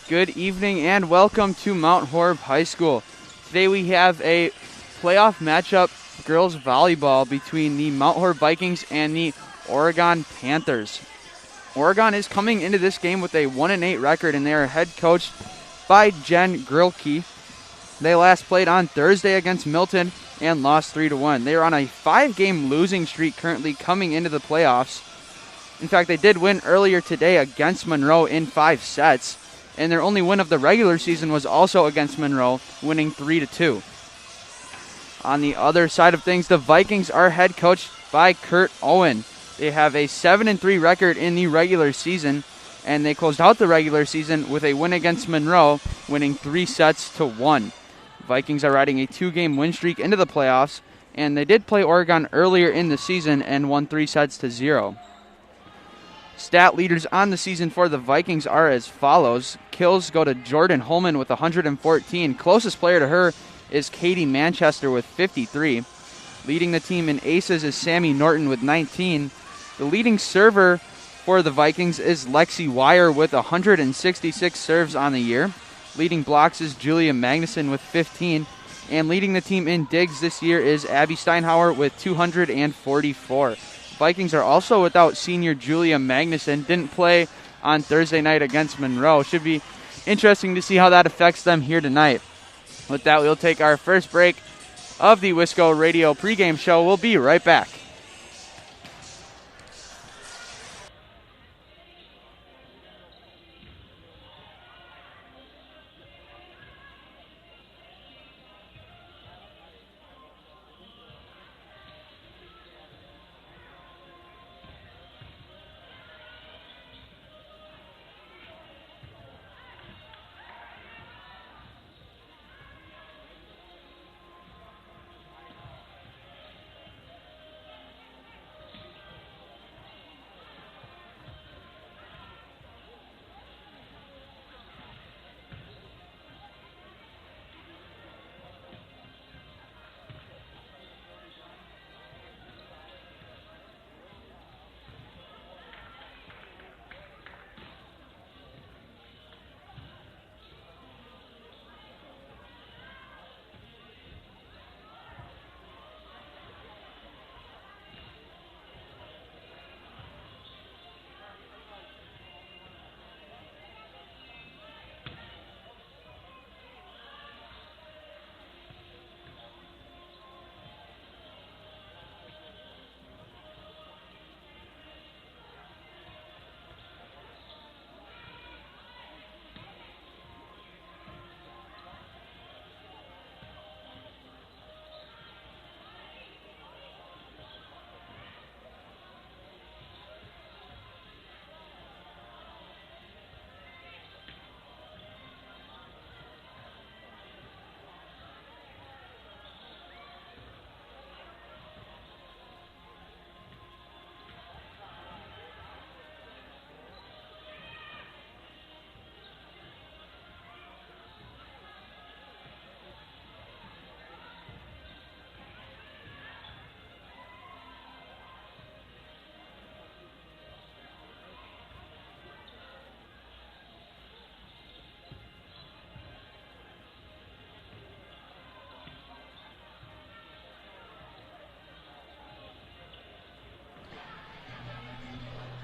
Good evening and welcome to Mount Horeb High School. Today we have a playoff matchup, girls volleyball, between the Mount Horeb Vikings and the Oregon Panthers. Oregon is coming into this game with a 1-8 record, and they are head coached by Jen Grilke. They last played on Thursday against Milton and lost 3-1. They are on a 5-game losing streak currently coming into the playoffs. In fact, they did win earlier today against Monroe in 5 sets, and their only win of the regular season was also against Monroe, winning 3-2. On the other side of things, the Vikings are head coached by Kurt Owen. They have a 7-3 record in the regular season, and they closed out the regular season with a win against Monroe, winning 3-1. Vikings are riding a 2-game win streak into the playoffs, and they did play Oregon earlier in the season and won 3-0. Stat leaders on the season for the Vikings are as follows. Kills go to Jordan Holman with 114. Closest player to her is Katie Manchester with 53. Leading the team in aces is Sammy Norton with 19. The leading server for the Vikings is Lexi Wire with 166 serves on the year. Leading blocks is Julia Magnuson with 15. And leading the team in digs this year is Abby Steinhauer with 244. Vikings are also without senior Julia Magnuson. Didn't play on Thursday night against Monroe. Should be interesting to see how that affects them here tonight. With that, we'll take our first break of the Wisco Radio pregame show. We'll be right back.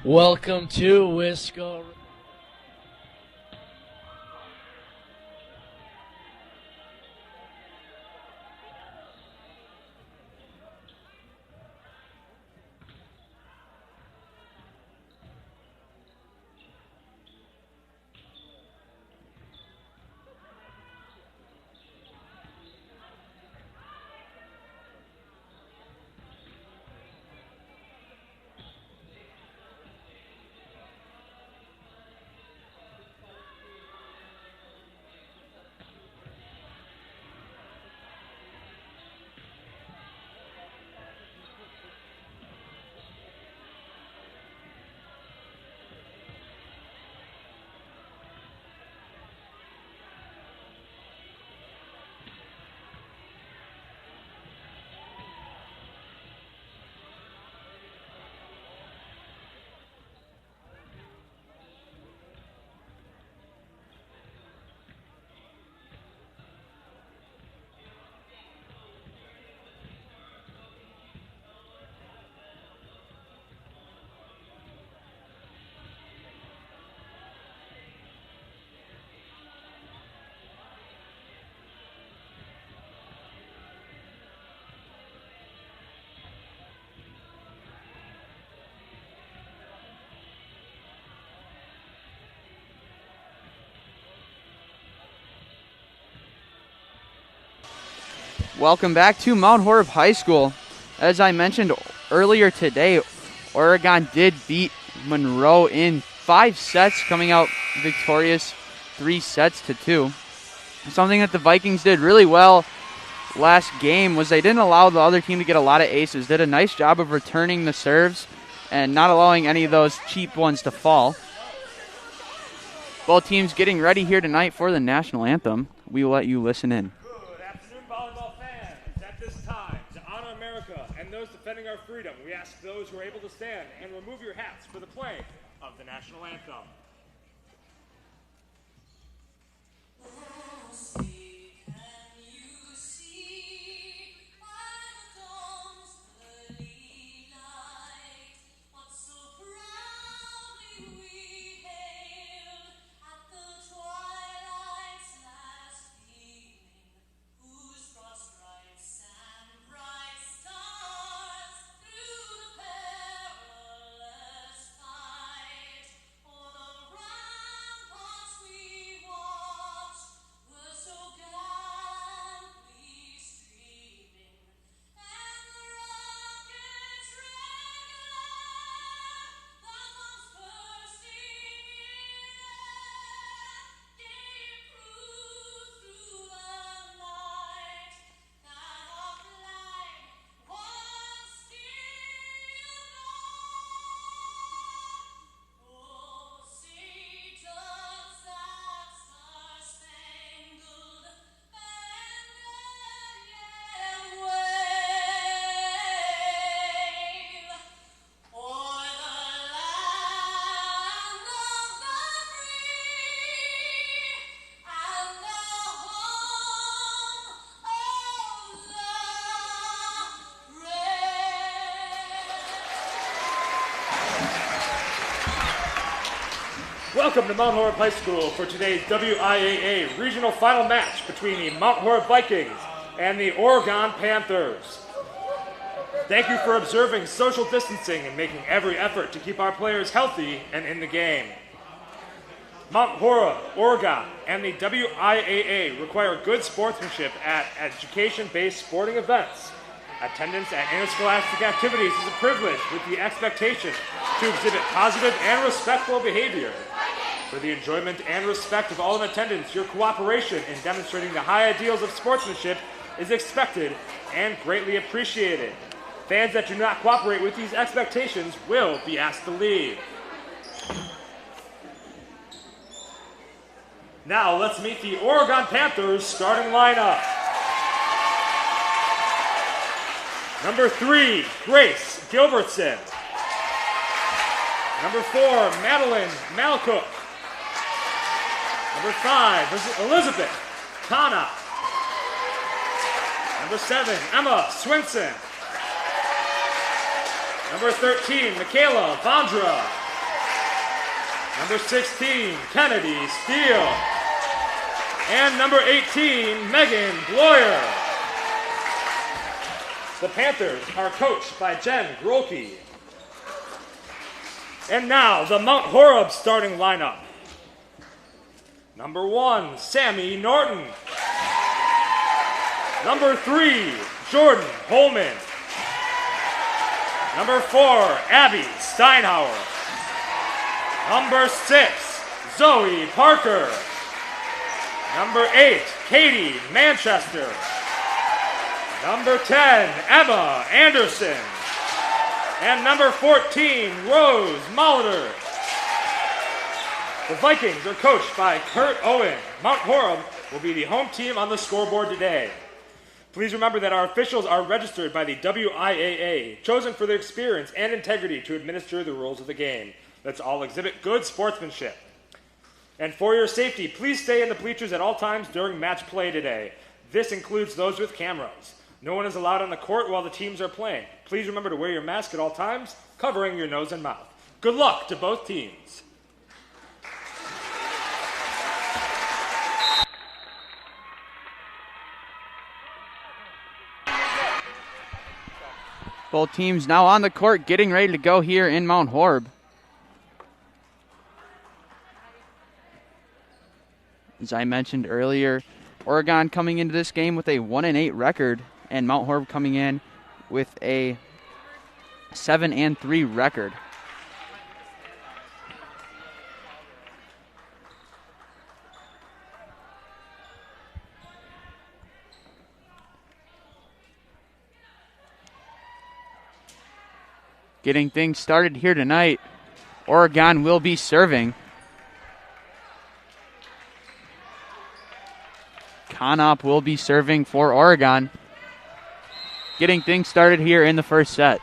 Welcome to Wisco. Welcome back to Mount Horeb High School. As I mentioned earlier today, Oregon did beat Monroe in 5 sets, coming out victorious 3-2. Something that the Vikings did really well last game was they didn't allow the other team to get a lot of aces. Did a nice job of returning the serves and not allowing any of those cheap ones to fall. Both teams getting ready here tonight for the national anthem. We will let you listen in. Good afternoon, volleyball fans. At this time, to honor America and those defending our freedom, we ask those who are able to stand and remove your hats for the playing of the national anthem. Welcome to Mount Horeb High School for today's WIAA regional final match between the Mount Horeb Vikings and the Oregon Panthers. Thank you for observing social distancing and making every effort to keep our players healthy and in the game. Mount Horeb, Oregon, and the WIAA require good sportsmanship at education-based sporting events. Attendance at interscholastic activities is a privilege with the expectation to exhibit positive and respectful behavior. For the enjoyment and respect of all in attendance, your cooperation in demonstrating the high ideals of sportsmanship is expected and greatly appreciated. Fans that do not cooperate with these expectations will be asked to leave. Now let's meet the Oregon Panthers starting lineup. Number 3, Grace Gilbertson. Number 4, Madeline Malcook. Number 5, Elizabeth Kana. Number 7, Emma Swinson. Number 13, Michaela Vondra. Number 16, Kennedy Steele. And number 18, Megan Bloyer. The Panthers are coached by Jen Grolke. And now, the Mount Horeb starting lineup. Number 1, Sammy Norton. Number 3, Jordan Holman. Number 4, Abby Steinhauer. Number 6, Zoe Parker. Number 8, Katie Manchester. Number 10, Emma Anderson. And number 14, Rose Molitor. The Vikings are coached by Kurt Owen. Mount Horeb will be the home team on the scoreboard today. Please remember that our officials are registered by the WIAA, chosen for their experience and integrity to administer the rules of the game. Let's all exhibit good sportsmanship. And for your safety, please stay in the bleachers at all times during match play today. This includes those with cameras. No one is allowed on the court while the teams are playing. Please remember to wear your mask at all times, covering your nose and mouth. Good luck to both teams. Both teams now on the court getting ready to go here in Mount Horeb. As I mentioned earlier, Oregon coming into this game with a 1-8 record, and Mount Horeb coming in with a 7-3 record. Getting things started here tonight, Oregon will be serving. Conop will be serving for Oregon. Getting things started here in the first set.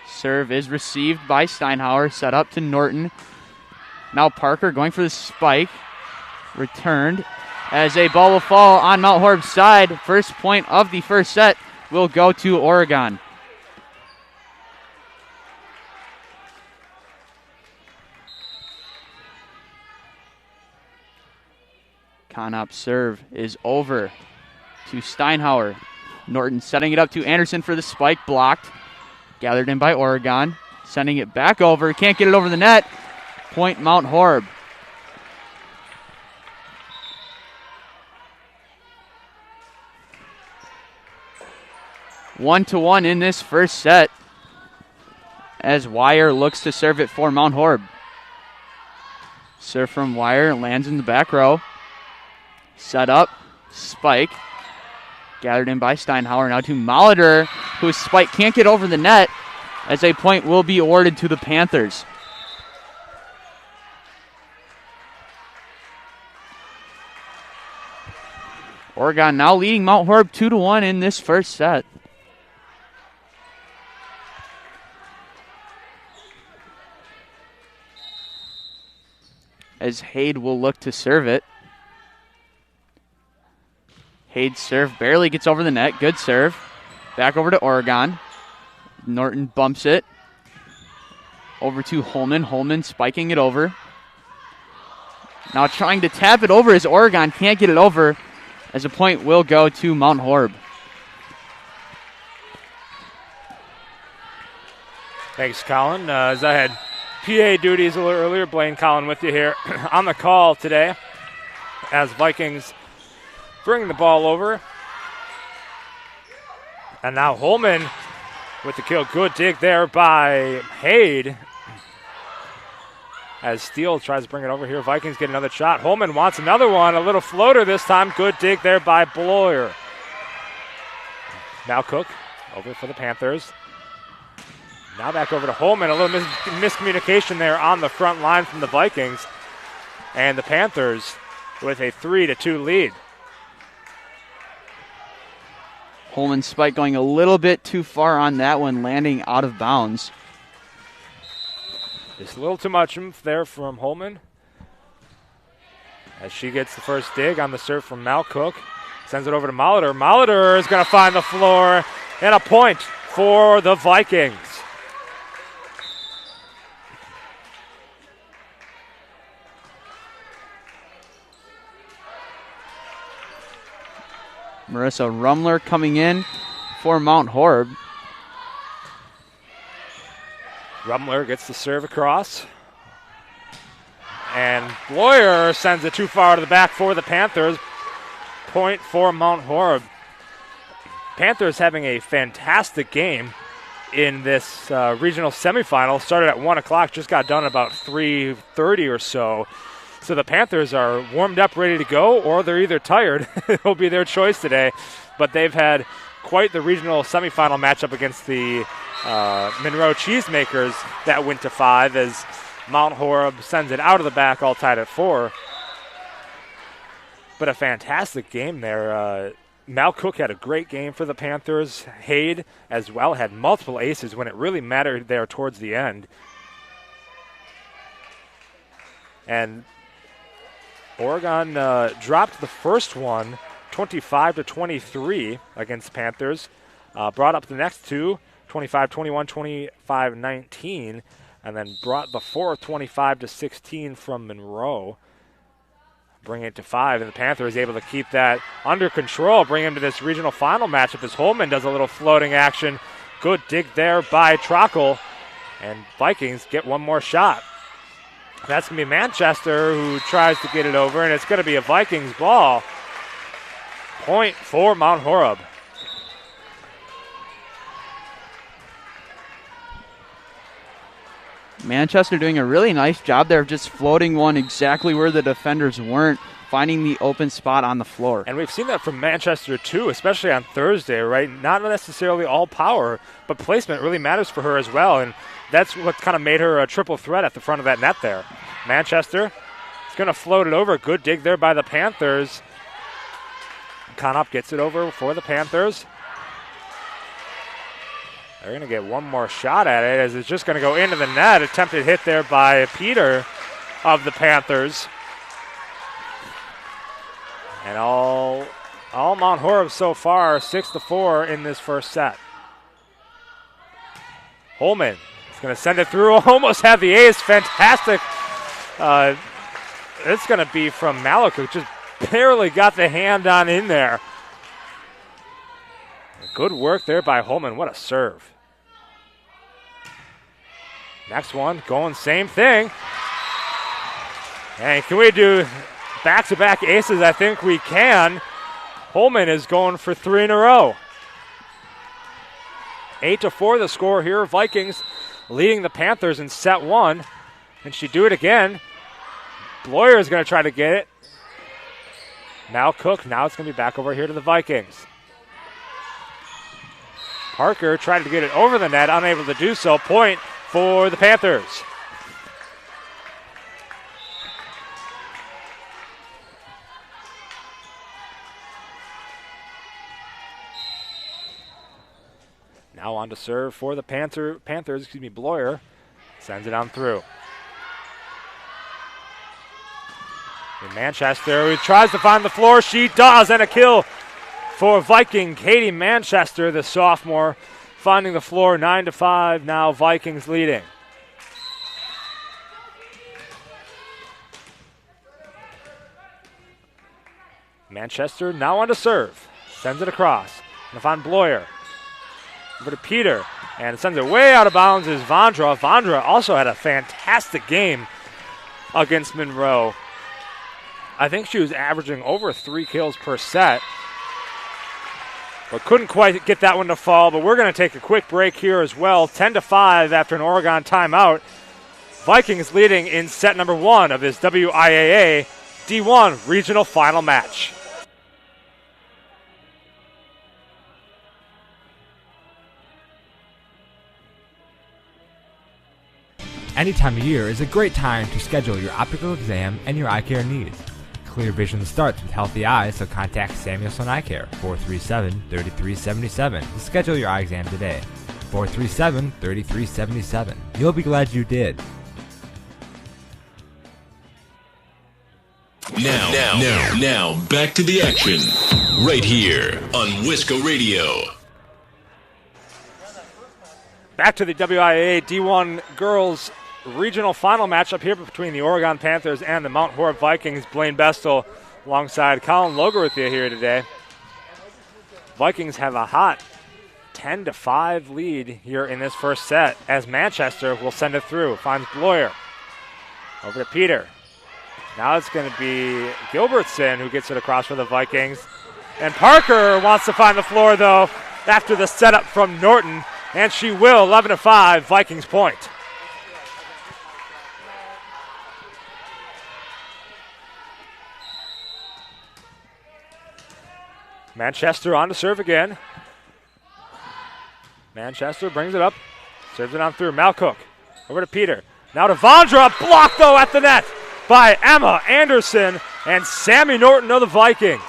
Serve is received by Steinhauer, set up to Norton. Now Parker going for the spike. Returned as a ball will fall on Mount Horeb's side. First point of the first set will go to Oregon. Conop's serve is over to Steinhauer. Norton setting it up to Anderson for the spike, blocked. Gathered in by Oregon. Sending it back over. Can't get it over the net. Point Mount Horeb. One to one in this first set as Wire looks to serve it for Mount Horeb. Serve from Wire lands in the back row. Set up, spike. Gathered in by Steinhauer. Now to Molitor, whose spike can't get over the net as a point will be awarded to the Panthers. Oregon now leading Mount Horeb 2-1 in this first set. As Hade will look to serve it. Hade's serve barely gets over the net. Good serve. Back over to Oregon. Norton bumps it. Over to Holman. Holman spiking it over. Now trying to tap it over as Oregon can't get it over, as a point will go to Mount Horeb. Thanks, Colin. As I had PA duties a little earlier, Blaine Collin with you here on the call today as Vikings bring the ball over. And now Holman with the kill. Good dig there by Hade. As Steele tries to bring it over here, Vikings get another shot. Holman wants another one. A little floater this time. Good dig there by Bloyer. Now Cook over for the Panthers. Now back over to Holman. A little miscommunication there on the front line from the Vikings. And the Panthers with a 3-2 lead. Holman's spike going a little bit too far on that one, landing out of bounds. Just a little too much oomph there from Holman. As she gets the first dig on the serve from Mal Cook. Sends it over to Molitor. Molitor is going to find the floor. And a point for the Vikings. Marissa Rumler coming in for Mount Horeb. Rumler gets the serve across. And Bloyer sends it too far to the back for the Panthers. Point for Mount Horeb. Panthers having a fantastic game in this regional semifinal. Started at 1 o'clock, just got done about 3:30 or so. So the Panthers are warmed up, ready to go, or they're either tired. It'll be their choice today. But they've had quite the regional semifinal matchup against the Monroe Cheesemakers that went to 5 as Mount Horeb sends it out of the back, all tied at 4. But a fantastic game there. Mal Cook had a great game for the Panthers. Hade as well had multiple aces when it really mattered there towards the end. And Oregon dropped the first one 25-23 against Panthers. Brought up the next two, 25-21, 25-19, and then brought the fourth 25-16 from Monroe. Bring it to 5, and the Panthers able to keep that under control, bring him to this regional final matchup as Holman does a little floating action. Good dig there by Trockle, and Vikings get one more shot. That's going to be Manchester who tries to get it over, and it's going to be a Vikings ball. Point for Mount Horeb. Manchester doing a really nice job there of just floating one exactly where the defenders weren't, finding the open spot on the floor. And we've seen that from Manchester too, especially on Thursday, right? Not necessarily all power, but placement really matters for her as well. And that's what kind of made her a triple threat at the front of that net there. Manchester is going to float it over. Good dig there by the Panthers. Conop gets it over for the Panthers. They're going to get one more shot at it as it's just going to go into the net. Attempted hit there by Peter of the Panthers. And all Mount Horeb so far, 6-4 in this first set. Holman is going to send it through. Almost had the ace. Fantastic. It's going to be from Malakuk. Just barely got the hand on in there. Good work there by Holman. What a serve. Next one, going same thing. And can we do back-to-back aces? I think we can. Holman is going for 3 in a row. 8-4 the score here. Vikings leading the Panthers in set 1. And she do it again. Bloyer is going to try to get it. Now Cook. Now it's going to be back over here to the Vikings. Parker tried to get it over the net, unable to do so. Point for the Panthers. Now on to serve for the Panthers. Bloyer sends it on through. And Manchester, who tries to find the floor. She does, and a kill for Viking Katie Manchester, the sophomore, finding the floor. 9-5. Now Vikings leading. Manchester now on to serve. Sends it across. And find Bloyer. Over to Peter. And sends it way out of bounds is Vondra. Vondra also had a fantastic game against Monroe. I think she was averaging over 3 kills per set. But couldn't quite get that one to fall. But we're going to take a quick break here as well. 10-5 after an Oregon timeout. Vikings leading in set number 1 of this WIAA D1 regional final match. Any time of year is a great time to schedule your optical exam and your eye care needs. Clear vision starts with healthy eyes, so contact Samuelson Eye Care, 437-3377 to schedule your eye exam today. 437-3377. You'll be glad you did. Now, back to the action, right here on Wisco Radio. Back to the WIAA D1 girls regional final matchup here between the Oregon Panthers and the Mount Horeb Vikings. Blaine Bestel alongside Colin Loger with you here today. Vikings have a hot 10-5 lead here in this first set as Manchester will send it through. Finds Bloyer. Over to Peter. Now it's going to be Gilbertson who gets it across for the Vikings. And Parker wants to find the floor, though, after the setup from Norton. And she will. 11-5, Vikings point. Manchester on to serve again. Manchester brings it up. Serves it on through. Malcook. Over to Peter. Now to Vondra. Blocked, though, at the net by Emma Anderson and Sammy Norton of the Vikings.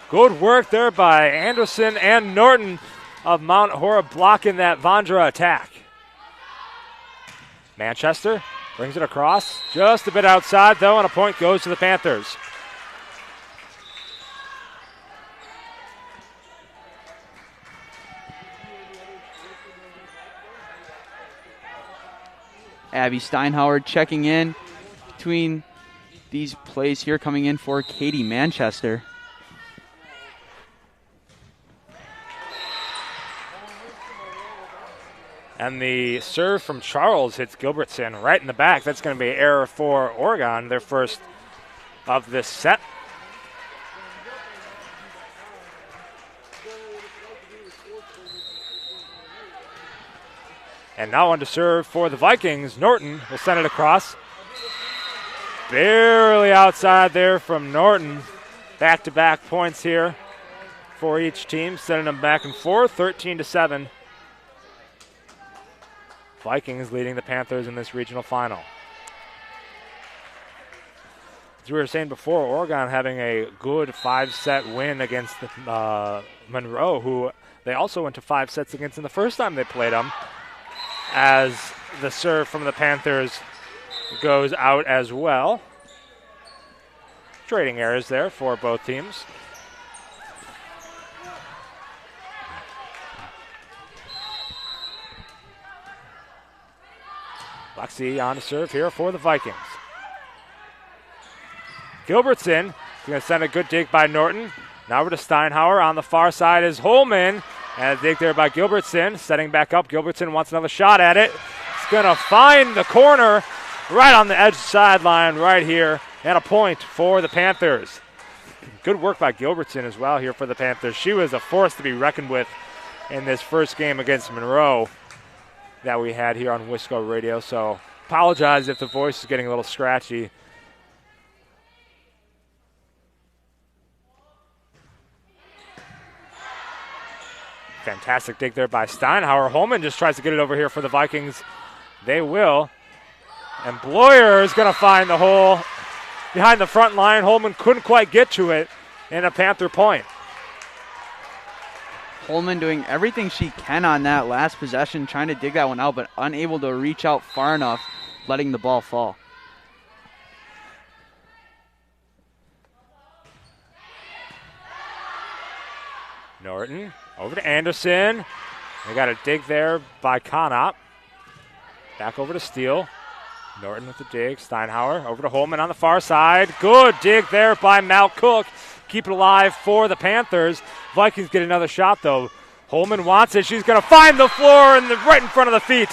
Good work there by Anderson and Norton of Mount Horeb blocking that Vondra attack. Manchester brings it across. Just a bit outside, though, and a point goes to the Panthers. Abby Steinhauer checking in between these plays here, coming in for Katie Manchester. And the serve from Charles hits Gilbertson right in the back. That's going to be an error for Oregon, their first of this set. And now on to serve for the Vikings. Norton will send it across. Barely outside there from Norton. Back-to-back points here for each team, sending them back and forth, 13-7. Vikings leading the Panthers in this regional final. As we were saying before, Oregon having a good 5-set win against Monroe, who they also went to 5 sets against in the first time they played them, as the serve from the Panthers goes out as well. Trading errors there for both teams. Lexi on to serve here for the Vikings. Gilbertson going to send a good dig by Norton. Now over to Steinhauer. On the far side is Holman. And a dig there by Gilbertson. Setting back up. Gilbertson wants another shot at it. He's going to find the corner right on the edge sideline right here. And a point for the Panthers. Good work by Gilbertson as well here for the Panthers. She was a force to be reckoned with in this first game against Monroe that we had here on Wisco Radio. So apologize if the voice is getting a little scratchy. Fantastic dig there by Steinhauer. Holman just tries to get it over here for the Vikings. They will. And Bloyer is going to find the hole behind the front line. Holman couldn't quite get to it, and a Panther point. Holman doing everything she can on that last possession, trying to dig that one out, but unable to reach out far enough, letting the ball fall. Norton over to Anderson. They got a dig there by Conop. Back over to Steele. Norton with the dig. Steinhauer over to Holman on the far side. Good dig there by Mal Cook. Keep it alive for the Panthers. Vikings get another shot, though. Holman wants it. She's going to find the floor right in front of the feet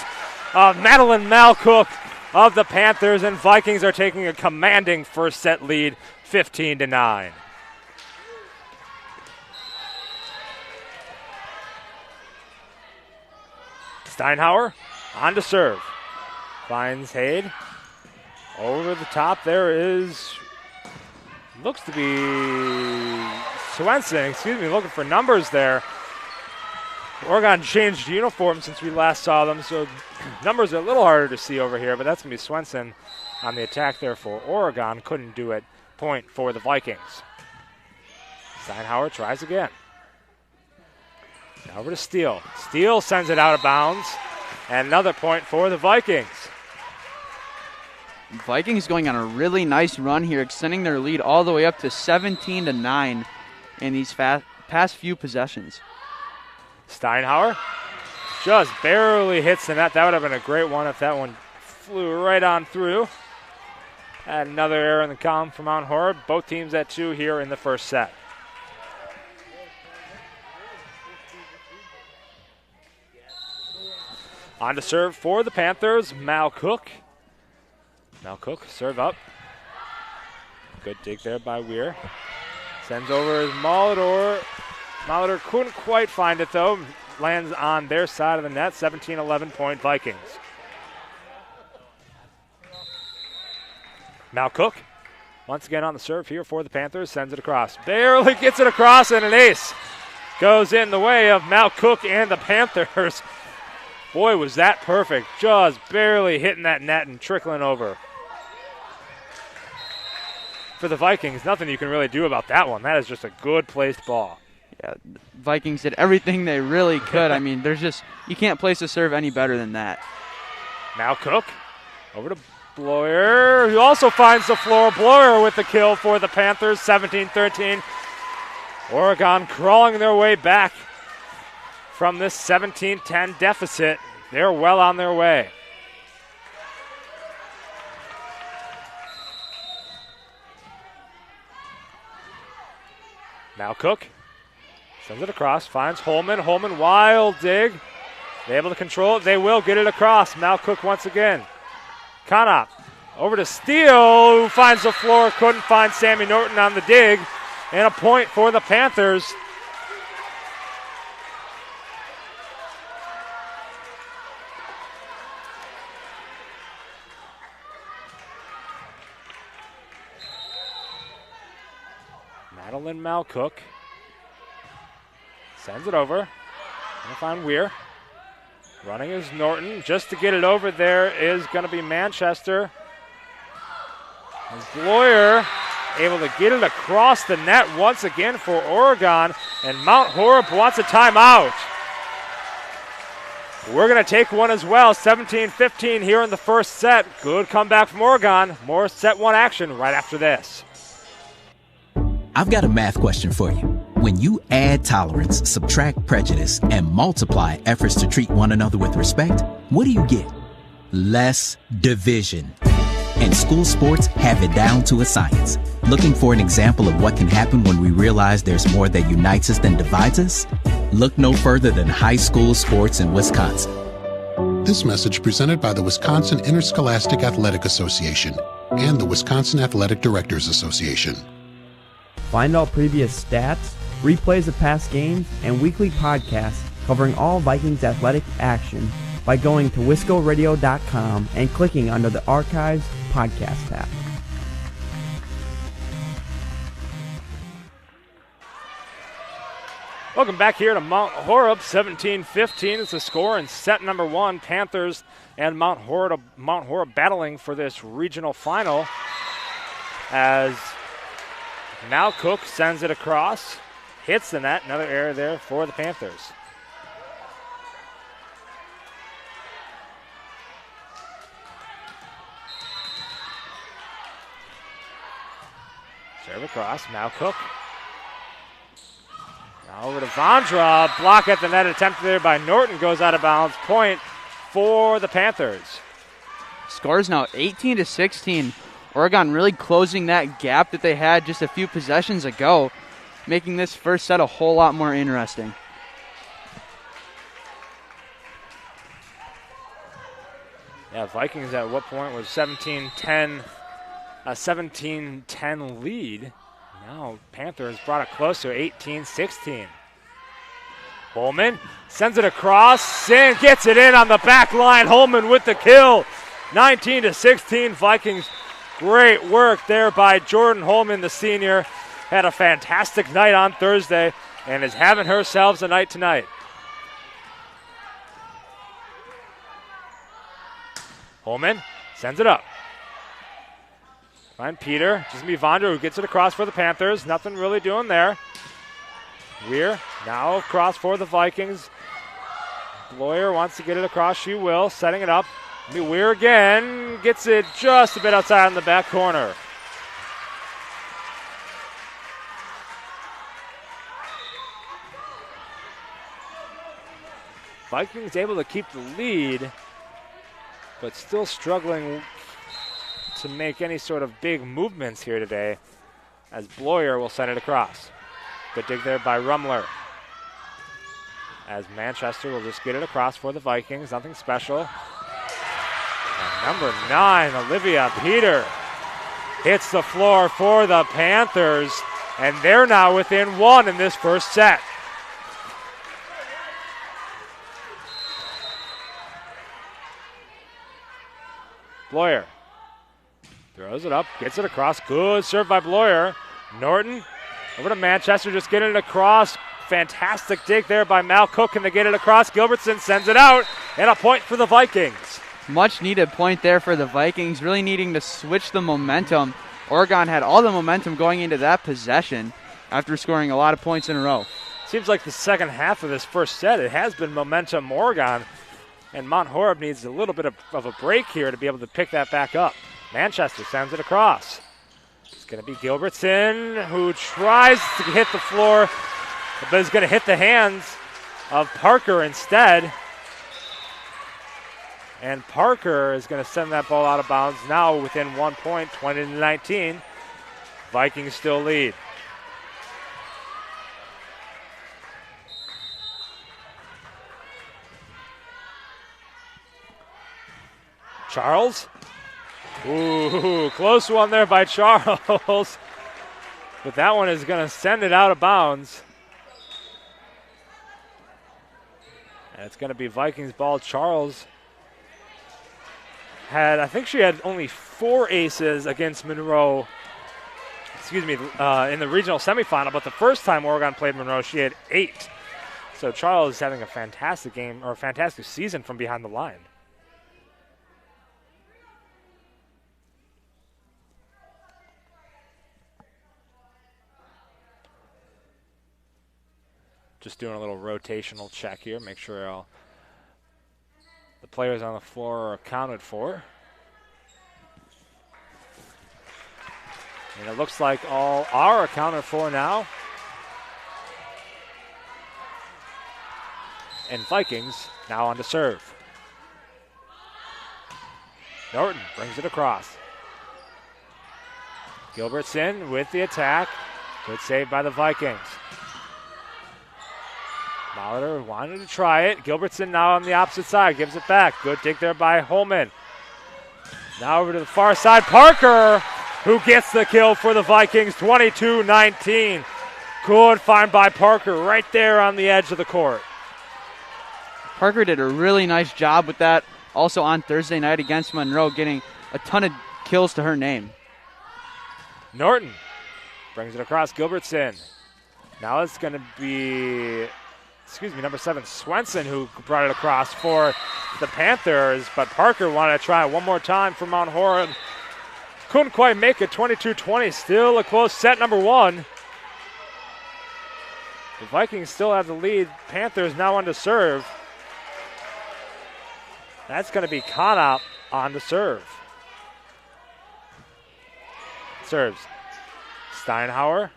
of Madeline Malcook of the Panthers, and Vikings are taking a commanding first set lead, 15-9. Steinhauer on to serve. Finds Hade. Over the top there is, looks to be Swenson, looking for numbers there. Oregon changed uniform since we last saw them, so numbers are a little harder to see over here, but that's going to be Swenson on the attack there for Oregon. Couldn't do it. Point for the Vikings. Steinhauer tries again. Now over to Steele. Steele sends it out of bounds. And another point for the Vikings. Vikings going on a really nice run here, extending their lead all the way up to 17-9 in these past few possessions. Steinhauer just barely hits the net. That would have been a great one if that one flew right on through. And another error in the column for Mount Horeb. Both teams at 2 here in the first set. On to serve for the Panthers, Mal Cook. Mal Cook, serve up. Good dig there by Weir. Sends over as Molitor. Molitor couldn't quite find it, though. Lands on their side of the net, 17-11 point Vikings. Mal Cook, once again on the serve here for the Panthers, sends it across. Barely gets it across, and an ace goes in the way of Mal Cook and the Panthers. Boy, was that perfect. Just barely hitting that net and trickling over. For the Vikings, nothing you can really do about that one. That is just a good placed ball. Yeah, Vikings did everything they really could. I mean, you can't place a serve any better than that. Now Cook over to Bloyer, who also finds the floor. Bloyer with the kill for the Panthers, 17-13. Oregon crawling their way back from this 17-10 deficit. They're well on their way. Now Cook sends it across, finds Holman. Holman, wild dig. They able to control it. They will get it across. Mal Cook once again. Conop over to Steele, who finds the floor. Couldn't find Sammy Norton on the dig. And a point for the Panthers. Madeline Malcook sends it over. Gonna find Weir. Running is Norton. Just to get it over there is going to be Manchester. And Bloyer able to get it across the net once again for Oregon. And Mount Horeb wants a timeout. We're going to take one as well. 17-15 here in the first set. Good comeback from Oregon. More set one action right after this. I've got a math question for you. When you add tolerance, subtract prejudice, and multiply efforts to treat one another with respect, what do you get? Less division. And school sports have it down to a science. Looking for an example of what can happen when we realize there's more that unites us than divides us? Look no further than high school sports in Wisconsin. This message presented by the Wisconsin Interscholastic Athletic Association and the Wisconsin Athletic Directors Association. Find all previous stats, replays of past games, and weekly podcasts covering all Vikings athletic action by going to wiscoradio.com and clicking under the Archives podcast tab. Welcome back here to Mount Horeb. 17-15 is the score in set number one. Panthers and Mount Horeb battling for this regional final as Mal Cook sends it across, hits the net. Another error there for the Panthers. Serve across, Mal Cook. Now over to Vondra. Block at the net attempted there by Norton. Goes out of bounds. Point for the Panthers. Scores now 18-16. Oregon really closing that gap that they had just a few possessions ago, making this first set a whole lot more interesting. Yeah, Vikings at what point was 17-10, a 17-10 lead. Now Panthers brought it closer, 18-16. Holman sends it across and gets it in on the back line. Holman with the kill. 19-16 Vikings. Great work there by Jordan Holman, the senior. Had a fantastic night on Thursday and is having herself a night tonight. Holman sends it up. Find Peter. Just me Vondra who gets it across for the Panthers. Nothing really doing there. Weir now across for the Vikings. Bloyer wants to get it across. She will. Setting it up. Weir again. Gets it just a bit outside in the back corner. Vikings able to keep the lead, but still struggling to make any sort of big movements here today as Bloyer will send it across. Good dig there by Rumler. As Manchester will just get it across for the Vikings. Nothing special. And number 9, Olivia Peter, hits the floor for the Panthers, and they're now within one in this first set. Bloyer throws it up, gets it across. Good serve by Bloyer. Norton over to Manchester, just getting it across. Fantastic dig there by Mal Cook, and they get it across. Gilbertson sends it out, and a point for the Vikings. Much needed point there for the Vikings, really needing to switch the momentum. Oregon had all the momentum going into that possession after scoring a lot of points in a row. Seems like the second half of this first set, it has been momentum Oregon, and Mount Horeb needs a little bit of a break here to be able to pick that back up. Manchester sends it across. It's going to be Gilbertson, who tries to hit the floor, but is going to hit the hands of Parker instead. And Parker is going to send that ball out of bounds now within 1 point, 20-19. Vikings still lead. Charles. Ooh, close one there by Charles. But that one is going to send it out of bounds. And it's going to be Vikings ball. Charles I think she had only 4 aces against Monroe, in the regional semifinal. But the first time Oregon played Monroe, she had 8. So Charles is having a fantastic game, or a fantastic season from behind the line. Just doing a little rotational check here, make sure the players on the floor are accounted for. And it looks like all are accounted for now. And Vikings now on to serve. Norton brings it across. Gilbertson with the attack. Good save by the Vikings. Molitor wanted to try it. Gilbertson now on the opposite side. Gives it back. Good dig there by Holman. Now over to the far side. Parker, who gets the kill for the Vikings. 22-19. Good find by Parker right there on the edge of the court. Parker did a really nice job with that. Also on Thursday night against Monroe, getting a ton of kills to her name. Norton brings it across. Gilbertson. Now it's going to be... number 7, Swenson, who brought it across for the Panthers, but Parker wanted to try one more time for Mount Horeb. Couldn't quite make it, 22-20, still a close set, number 1. The Vikings still have the lead. Panthers now on to serve. That's going to be Conop on to serve. Serves. Steinhauer,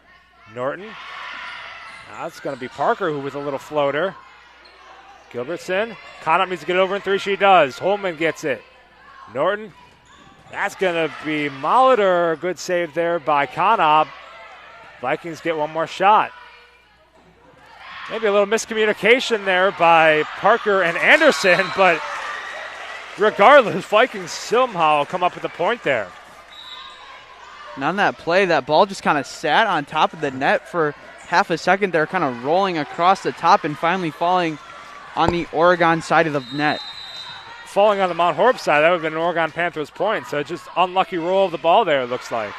Norton. Now it's going to be Parker who with a little floater. Gilbertson. Conop needs to get over in 3. She does. Holman gets it. Norton. That's going to be Molitor. Good save there by Conop. Vikings get one more shot. Maybe a little miscommunication there by Parker and Anderson, but regardless, Vikings somehow come up with a point there. And on that play, that ball just kind of sat on top of the net for half a second. They're kind of rolling across the top and finally falling on the Oregon side of the net. Falling on the Mount Horeb side, that would have been an Oregon Panthers point. So just unlucky roll of the ball there, it looks like.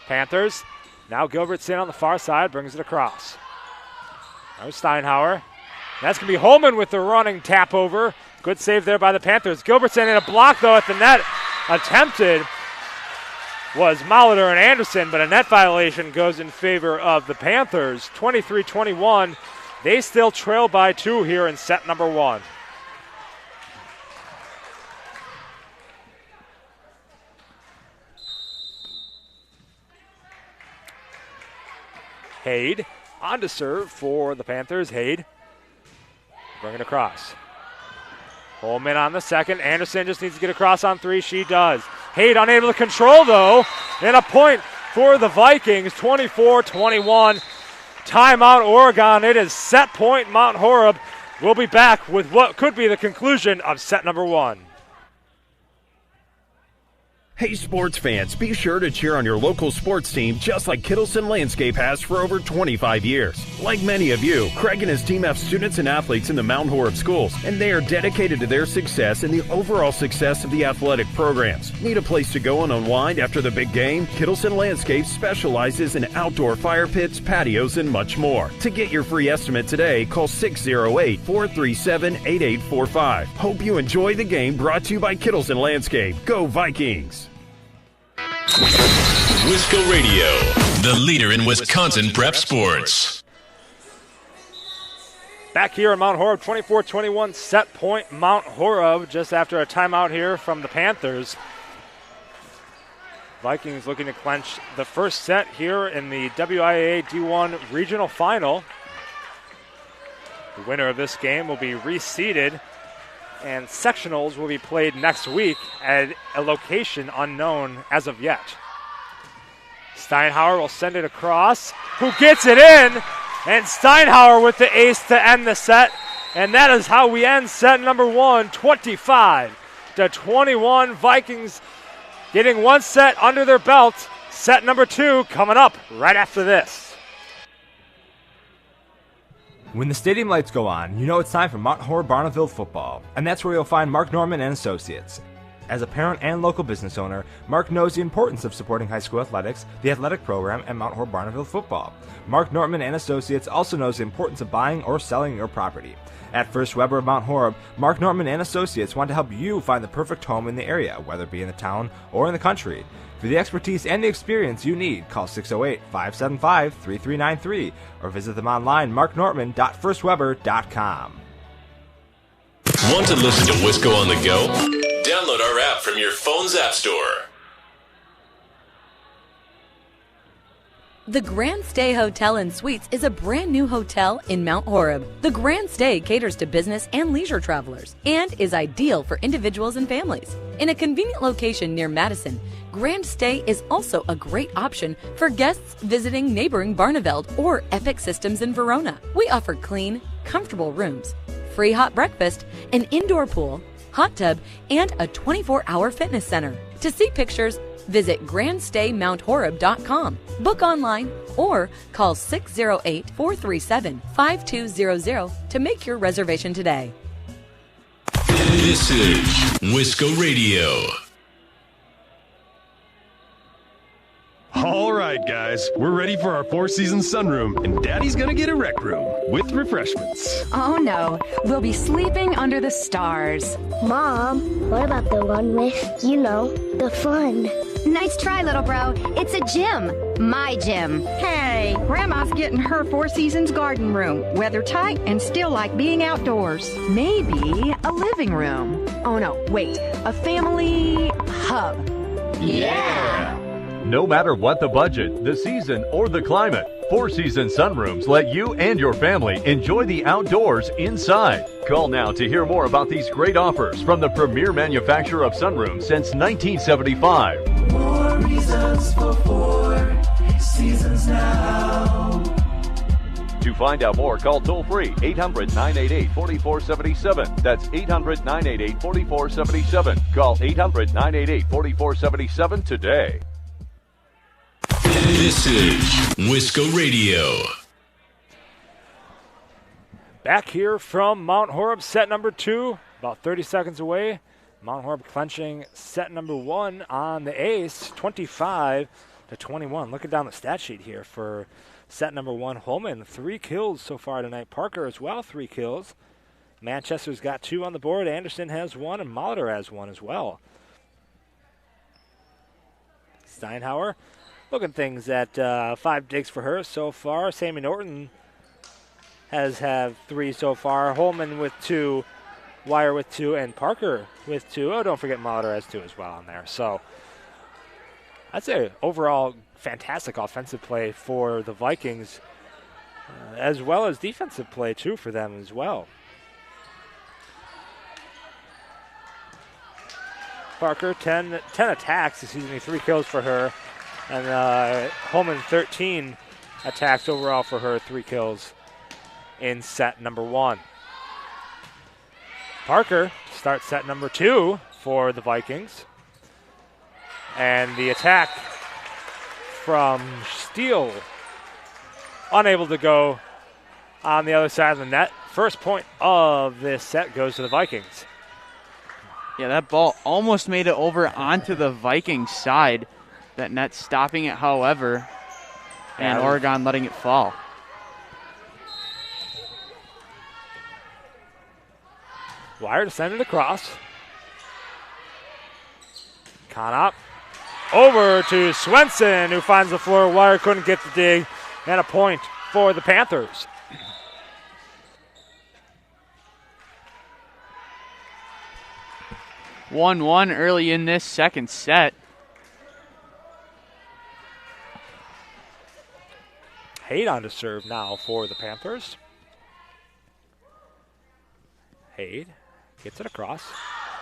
Panthers, now Gilbertson on the far side, brings it across. Now Steinhauer. That's going to be Holman with the running tap over. Good save there by the Panthers. Gilbertson in a block, though, at the net. Attempted was Molitor and Anderson, but a net violation goes in favor of the Panthers. 23-21. They still trail by 2 here in set number 1. Haid on to serve for the Panthers. Haid bring it across. Holman on the second. Anderson just needs to get across on 3. She does. Haid unable to control, though. And a point for the Vikings. 24-21. Timeout, Oregon. It is set point, Mount Horeb. We'll be back with what could be the conclusion of set number 1. Hey sports fans, be sure to cheer on your local sports team just like Kittleson Landscape has for over 25 years. Like many of you, Craig and his team have students and athletes in the Mount Horeb schools, and they are dedicated to their success and the overall success of the athletic programs. Need a place to go and unwind after the big game? Kittleson Landscape specializes in outdoor fire pits, patios, and much more. To get your free estimate today, call 608-437-8845. Hope you enjoy the game, brought to you by Kittleson Landscape. Go Vikings! Wisco Radio, the leader in Wisconsin prep sports. Back here in Mount Horeb, 24-21, set point Mount Horeb just after a timeout here from the Panthers. Vikings looking to clinch the first set here in the WIAA D1 regional final. The winner of this game will be reseeded, and sectionals will be played next week at a location unknown as of yet. Steinhauer will send it across. Who gets it in? And Steinhauer with the ace to end the set. And that is how we end set number 1, 25-21. 21. Vikings getting one set under their belt. Set number 2 coming up right after this. When the stadium lights go on, you know it's time for Mount Horeb Barneville football, and that's where you'll find Mark Norman and Associates. As a parent and local business owner, Mark knows the importance of supporting high school athletics, the athletic program, and Mount Horeb Barneville football. Mark Norman and Associates also knows the importance of buying or selling your property. At First Weber of Mount Horeb, Mark Norman and Associates want to help you find the perfect home in the area, whether it be in the town or in the country. For the expertise and the experience you need, call 608-575-3393 or visit them online, marknorman.firstweber.com. Want to listen to Wisco on the go? Download our app from your phone's app store. The Grand Stay Hotel and Suites is a brand new hotel in Mount Horeb. The Grand Stay caters to business and leisure travelers and is ideal for individuals and families. In a convenient location near Madison, Grand Stay is also a great option for guests visiting neighboring Barneveld or Epic Systems in Verona. We offer clean, comfortable rooms, free hot breakfast, an indoor pool, hot tub, and a 24-hour fitness center. To see pictures, visit grandstaymount.horeb.com, book online, or call 608-437-5200 to make your reservation today. This is Wisco Radio. All right, guys, we're ready for our four-season sunroom, and Daddy's gonna get a rec room with refreshments. Oh no, we'll be sleeping under the stars. Mom, what about the one with, the fun? Nice try, little bro. It's a gym. My gym. Hey, Grandma's getting her Four Seasons garden room. Weather tight and still like being outdoors. Maybe a living room. Oh no, wait, a family hub. Yeah! No matter what the budget, the season, or the climate, Four Seasons Sunrooms let you and your family enjoy the outdoors inside. Call now to hear more about these great offers from the premier manufacturer of sunrooms since 1975. More reasons for Four Seasons now. To find out more, call toll-free 800-988-4477. That's 800-988-4477. Call 800-988-4477 today. This is Wisco Radio. Back here from Mount Horeb, set number 2, about 30 seconds away. Mount Horeb clenching set number 1 on the ace, 25-21. Looking down the stat sheet here for set number 1. Holman, 3 kills so far tonight. Parker as well, 3 kills. Manchester's got 2 on the board. Anderson has 1, and Molitor has 1 as well. Steinhauer looking things at 5 digs for her so far. Sammy Norton has had 3 so far. Holman with 2, Wire with 2, and Parker with 2. Oh, don't forget Molitor has 2 as well on there. So I'd say overall fantastic offensive play for the Vikings, as well as defensive play too for them as well. Parker, 10 attacks, 3 kills for her. And Holman, 13 attacks overall for her, 3 kills in set number 1. Parker starts set number 2 for the Vikings. And the attack from Steele, unable to go on the other side of the net. First point of this set goes to the Vikings. Yeah, that ball almost made it over onto the Vikings side. That net stopping it, however, and Oregon letting it fall. Wire to send it across. Conop over to Swenson, who finds the floor. Wire couldn't get the dig, and a point for the Panthers. (1-1) early in this second set. Haid on to serve now for the Panthers. Haid gets it across.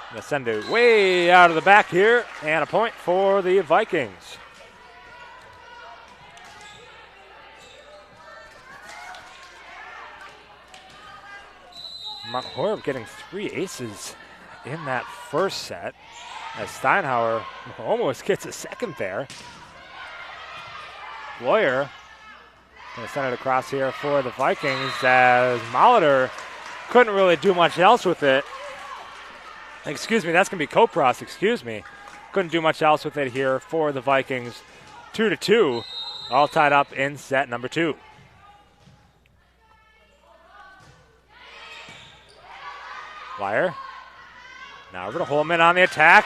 Gonna send it way out of the back here, and a point for the Vikings. Mount Horeb getting 3 aces in that first set, as Steinhauer almost gets a second there. Bloyer going to send it across here for the Vikings, as Molitor couldn't really do much else with it. Excuse me, that's going to be Kopros, excuse me. Couldn't do much else with it here for the Vikings. 2-2, all tied up in set number 2. Wire. Now over to Holman on the attack.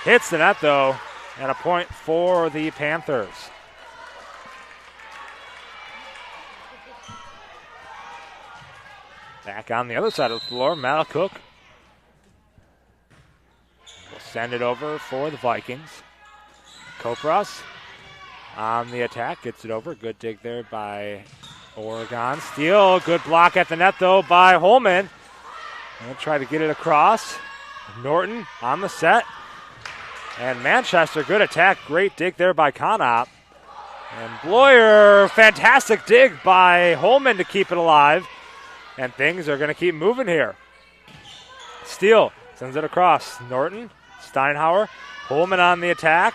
Hits the net, though, and a point for the Panthers. Back on the other side of the floor, Malcook will send it over for the Vikings. Kopros on the attack, gets it over. Good dig there by Oregon. Steal, good block at the net, though, by Holman. And try to get it across. Norton on the set. And Manchester, good attack. Great dig there by Conop. And Bloyer, fantastic dig by Holman to keep it alive. And things are going to keep moving here. Steele sends it across. Norton, Steinhauer, Holman on the attack.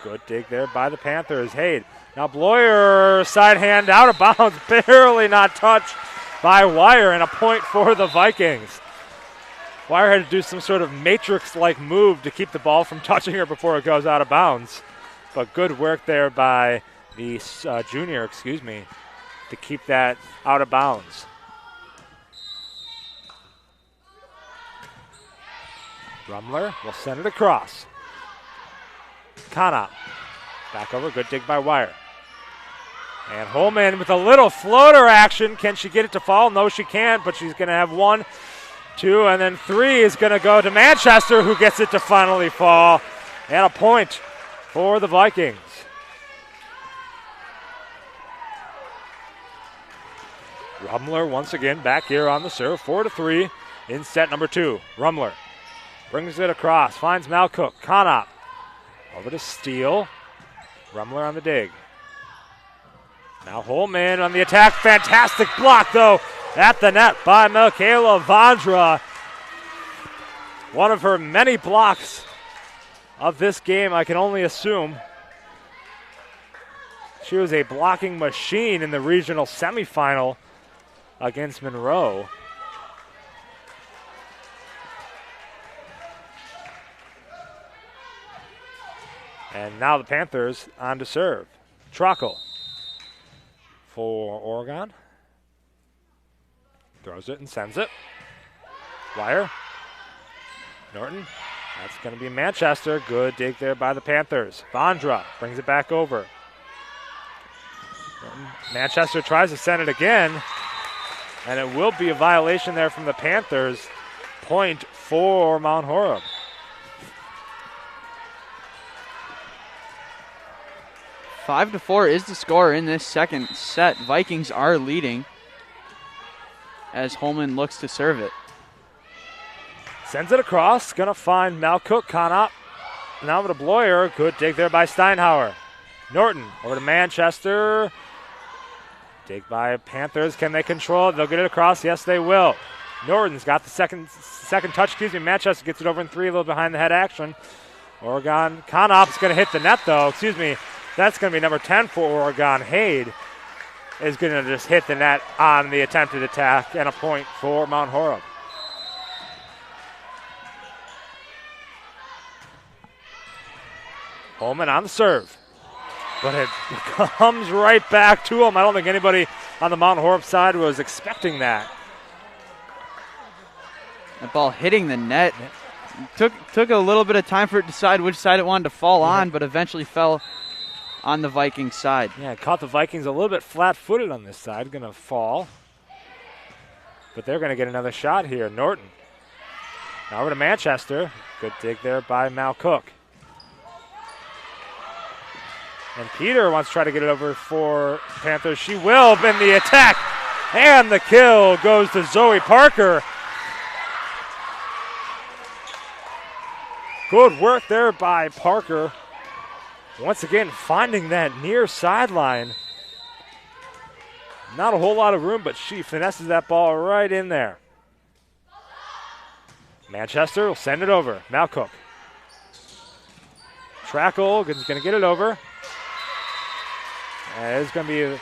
Good dig there by the Panthers. Hayde. Now Bloyer, side hand out of bounds. Barely not touched by Wire, and a point for the Vikings. Wire had to do some sort of Matrix-like move to keep the ball from touching her before it goes out of bounds. But good work there by the junior, to keep that out of bounds. Rumler will send it across. Conop. Back over, good dig by Wire. And Holman with a little floater action. Can she get it to fall? No, she can't, but she's going to have 1, 2, and then 3 is going to go to Manchester, who gets it to finally fall. And a point for the Vikings. Rumler once again back here on the serve. 4-3 in set number 2. Rumler brings it across, finds Malcook. Conop over to Steele. Rumler on the dig. Now Holman on the attack. Fantastic block, though, at the net by Michaela Vondra. One of her many blocks of this game, I can only assume. She was a blocking machine in the regional semifinal against Monroe. And now the Panthers on to serve. Trockle for Oregon. Throws it and sends it. Wire. Norton. That's going to be Manchester. Good dig there by the Panthers. Vondra brings it back over. Norton. Manchester tries to send it again. And it will be a violation there from the Panthers. Point for Mount Horeb. 5-4 is the score in this second set. Vikings are leading as Holman looks to serve it. Sends it across. Going to find Malcook. Conop. Now over to Bloyer. Good dig there by Steinhauer. Norton over to Manchester. Dig by Panthers. Can they control it? They'll get it across. Yes, they will. Norton's got the second touch. Manchester gets it over in 3, a little behind the head action. Oregon. Conop's going to hit the net, though. That's going to be number 10 for Oregon. Hayde is going to just hit the net on the attempted attack, and a point for Mount Horeb. Holman on the serve. But it comes right back to him. I don't think anybody on the Mount Horeb side was expecting that. That ball hitting the net. Took a little bit of time for it to decide which side it wanted to fall on, but eventually fell on the Vikings side. Yeah, it caught the Vikings a little bit flat-footed on this side. Going to fall. But they're going to get another shot here. Norton. Now over to Manchester. Good dig there by Malcook. And Peter wants to try to get it over for Panthers. She will in the attack. And the kill goes to Zoe Parker. Good work there by Parker. Once again, finding that near sideline. Not a whole lot of room, but she finesses that ball right in there. Manchester will send it over. Malcook. Trackle is going to get it over. And it's going to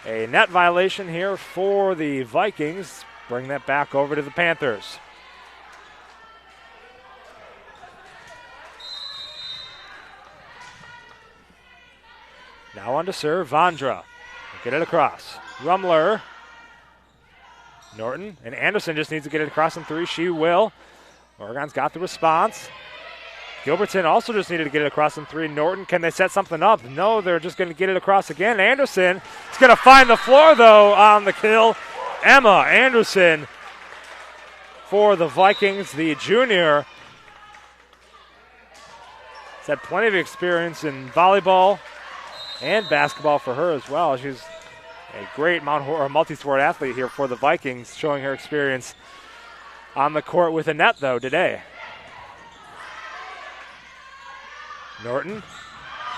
be a net violation here for the Vikings. Bring that back over to the Panthers. Now on to serve, Vondra. Get it across. Rumler. Norton and Anderson just needs to get it across in 3. She will. Oregon's got the response. Gilbertson also just needed to get it across in 3. Norton, can they set something up? No, they're just going to get it across again. Anderson is going to find the floor, though, on the kill. Emma Anderson for the Vikings, the junior. She's had plenty of experience in volleyball and basketball for her as well. She's a great Mount Horeb multi-sport athlete here for the Vikings, showing her experience on the court with a net, though, today. Norton,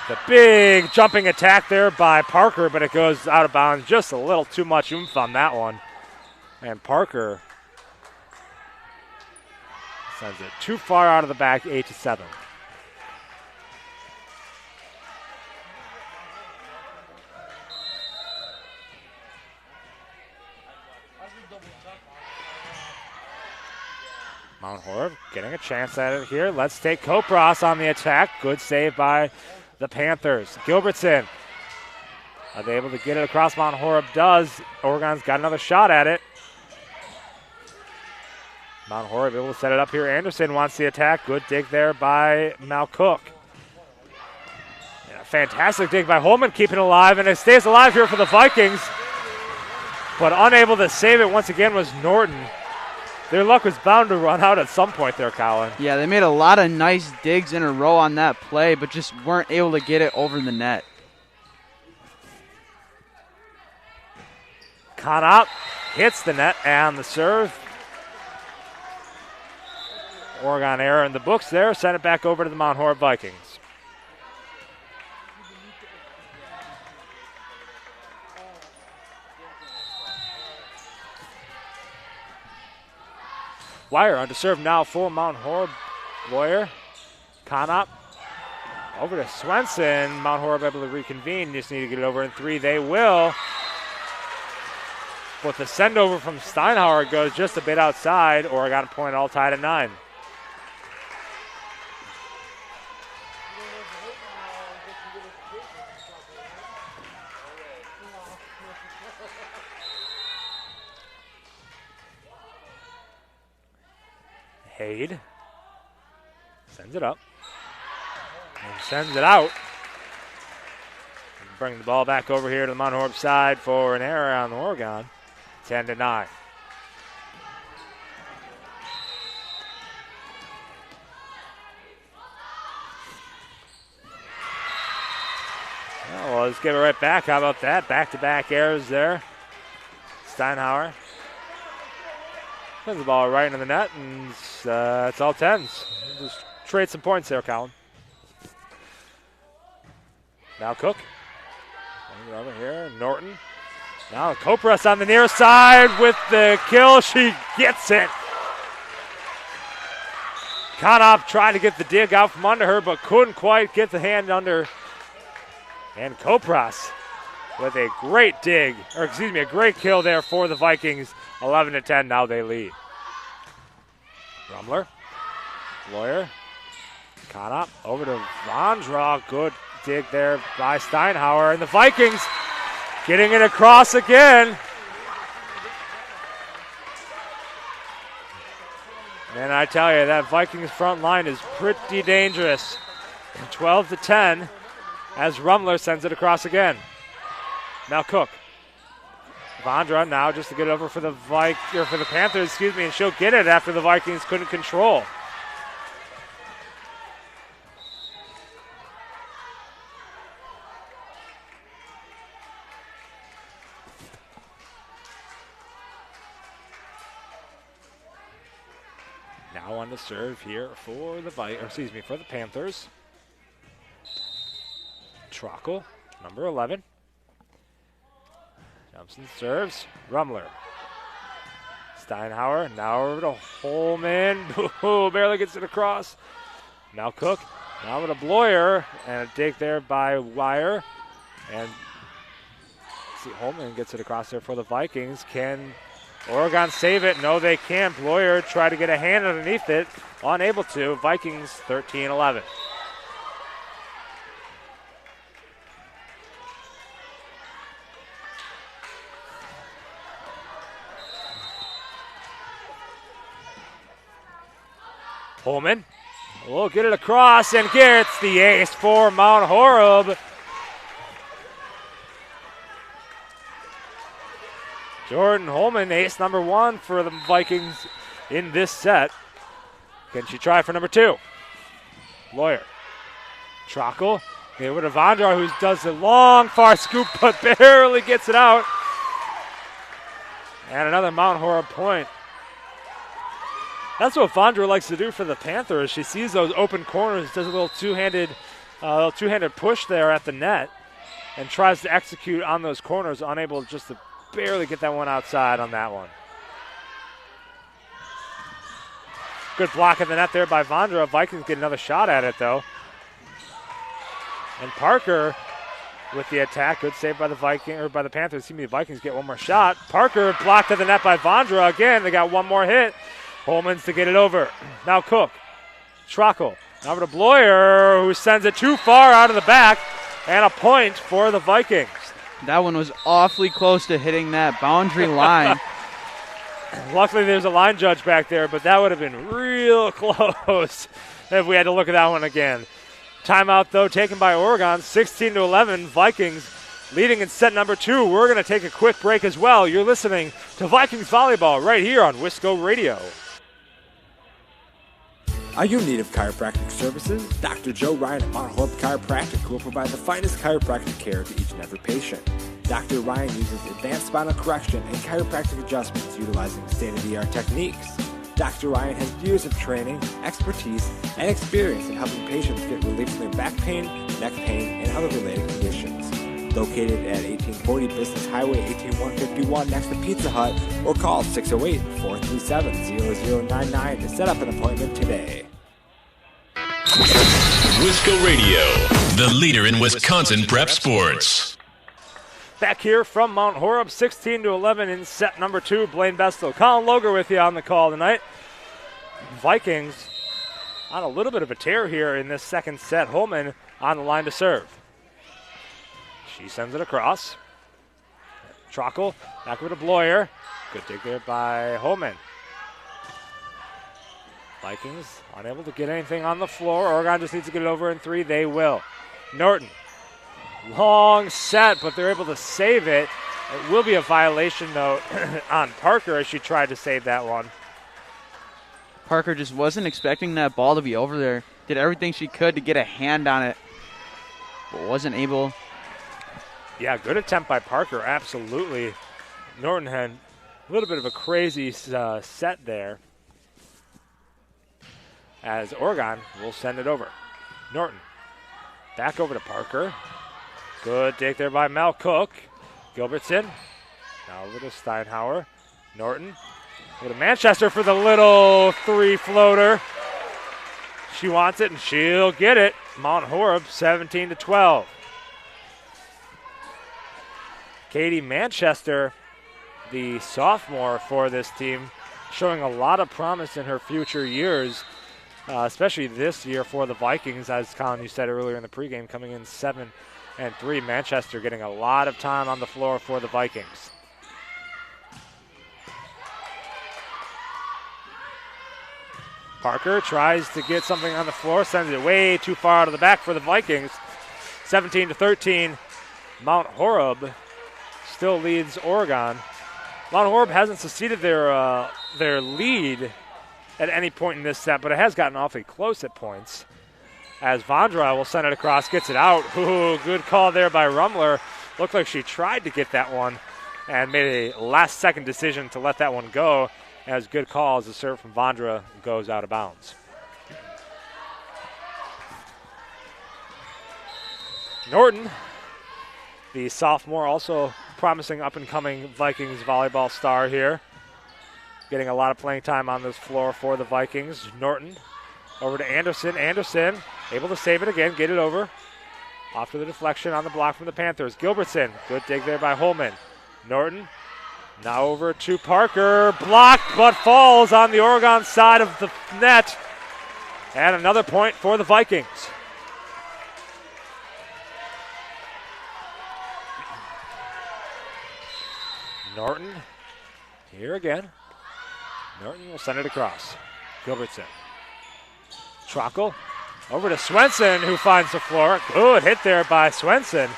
the big jumping attack there by Parker, but it goes out of bounds. Just a little too much oomph on that one. And Parker sends it too far out of the back, 8-7. Mount Horeb getting a chance at it here. Let's take Kopros on the attack. Good save by the Panthers. Gilbertson, are they able to get it across? Mount Horeb does. Oregon's got another shot at it. Mount Horeb able to set it up here. Anderson wants the attack. Good dig there by Malcook. Fantastic dig by Holman, keeping it alive, and it stays alive here for the Vikings. But unable to save it once again was Norton. Their luck was bound to run out at some point there, Colin. Yeah, they made a lot of nice digs in a row on that play, but just weren't able to get it over the net. Conop hits the net and the serve. Oregon error in the books there. Send it back over to the Mount Horeb Vikings. Wire on to serve now for Mount Horeb. Lawyer, Conop, over to Swenson. Mount Horeb able to reconvene. Just need to get it over in 3. They will. But the send over from Steinhauer goes just a bit outside. Oregon point all tied at 9. Haid sends it up and sends it out. Bring the ball back over here to the Mount Horeb side for an error on Oregon. 10-9. Well, let's give it right back. How about that? Back-to-back errors there. Steinhauer sends the ball right into the net, and it's all 10s. Just trade some points there, Colin. Now Cook. Over here, Norton. Now Kopros on the near side with the kill. She gets it. Conop tried to get the dig out from under her, but couldn't quite get the hand under. And Kopros with a great dig, or excuse me, a great kill there for the Vikings. 11-10, now they lead. Rumler, Lawyer, Conop, over to Vondra. Good dig there by Steinhauer. And the Vikings getting it across again. And I tell you, that Vikings front line is pretty dangerous. 12-10 as Rumler sends it across again. Now Cook. Vondra now just to get it over for the Panthers, and she'll get it after the Vikings couldn't control. Now on to serve here for the for the Panthers. Trockle, number 11. Jumps and serves. Rumler. Steinhauer, now over to Holman. Ooh, barely gets it across. Now Cook, now over to Bloyer, and a dig there by Wire. And see, Holman gets it across there for the Vikings. Can Oregon save it? No, they can't. Bloyer tried to get a hand underneath it, unable to. Vikings 13-11. Holman will get it across and gets the ace for Mount Horeb. Jordan Holman, ace number 1 for the Vikings in this set. Can she try for number 2? Lawyer. Trockle. Over to Vondra, who does the long, far scoop, but barely gets it out. And another Mount Horeb point. That's what Vondra likes to do for the Panthers. She sees those open corners, does a little two-handed push there at the net, and tries to execute on those corners, unable just to barely get that one outside on that one. Good block at the net there by Vondra. Vikings get another shot at it, though. And Parker with the attack. Good save by the Panthers. Excuse me, the Vikings get one more shot. Parker blocked at the net by Vondra. Again, they got one more hit. Holman's to get it over. Now Cook. Trockle. Now over to Bloyer, who sends it too far out of the back. And a point for the Vikings. That one was awfully close to hitting that boundary line. Luckily, there's a line judge back there, but that would have been real close if we had to look at that one again. Timeout, though, taken by Oregon, 16-11. Vikings leading in set number 2. We're going to take a quick break as well. You're listening to Vikings Volleyball right here on Wisco Radio. Are you in need of chiropractic services? Dr. Joe Ryan at Mount Horeb Chiropractic will provide the finest chiropractic care to each and every patient. Dr. Ryan uses advanced spinal correction and chiropractic adjustments utilizing state-of-the-art techniques. Dr. Ryan has years of training, expertise, and experience in helping patients get relief from their back pain, neck pain, and other related conditions. Located at 1840 Business Highway 18151 next to Pizza Hut, or call 608-437-0099 to set up an appointment today. Wisco Radio, the leader in Wisconsin prep sports. Back here from Mount Horeb, 16-11 in set number 2. Blaine Bestel, Colin Loger with you on the call tonight. Vikings on a little bit of a tear here in this second set. Holman on the line to serve. She sends it across. Trockle, back over to Bloyer. Good dig there by Holman. Vikings unable to get anything on the floor. Oregon just needs to get it over in 3. They will. Norton. Long set, but they're able to save it. It will be a violation, though, on Parker as she tried to save that one. Parker just wasn't expecting that ball to be over there. Did everything she could to get a hand on it, but wasn't able. Yeah, good attempt by Parker, absolutely. Norton had a little bit of a crazy set there, as Oregon will send it over. Norton back over to Parker. Good dig there by Mel Cook. Gilbertson. Now over to Steinhauer. Norton. Over to Manchester for the little 3-floater. She wants it, and she'll get it. Mount Horeb, 17-12. Katie Manchester, the sophomore for this team, showing a lot of promise in her future years, especially this year for the Vikings, as Colin, you said earlier in the pregame, coming in 7-3. Manchester getting a lot of time on the floor for the Vikings. Parker tries to get something on the floor, sends it way too far out of the back for the Vikings. 17-13, Mount Horeb still leads Oregon. Mount Horeb hasn't succeeded their lead at any point in this set, but it has gotten awfully close at points. As Vondra will send it across, gets it out. Ooh, good call there by Rumler. Looked like she tried to get that one and made a last-second decision to let that one go. As good call as the serve from Vondra goes out of bounds. Norton, the sophomore, also promising up-and-coming Vikings volleyball star here. getting a lot of playing time on this floor for the Vikings. Norton over to Anderson. Anderson able to save it again, get it over. Off to the deflection on the block from the Panthers. Gilbertson, good dig there by Holman. Norton now over to Parker. Blocked but falls on the Oregon side of the net. And another point for the Vikings. Norton here again. Norton will send it across. Gilbertson. Trockle over to Swenson, who finds the floor. Good hit there by Swenson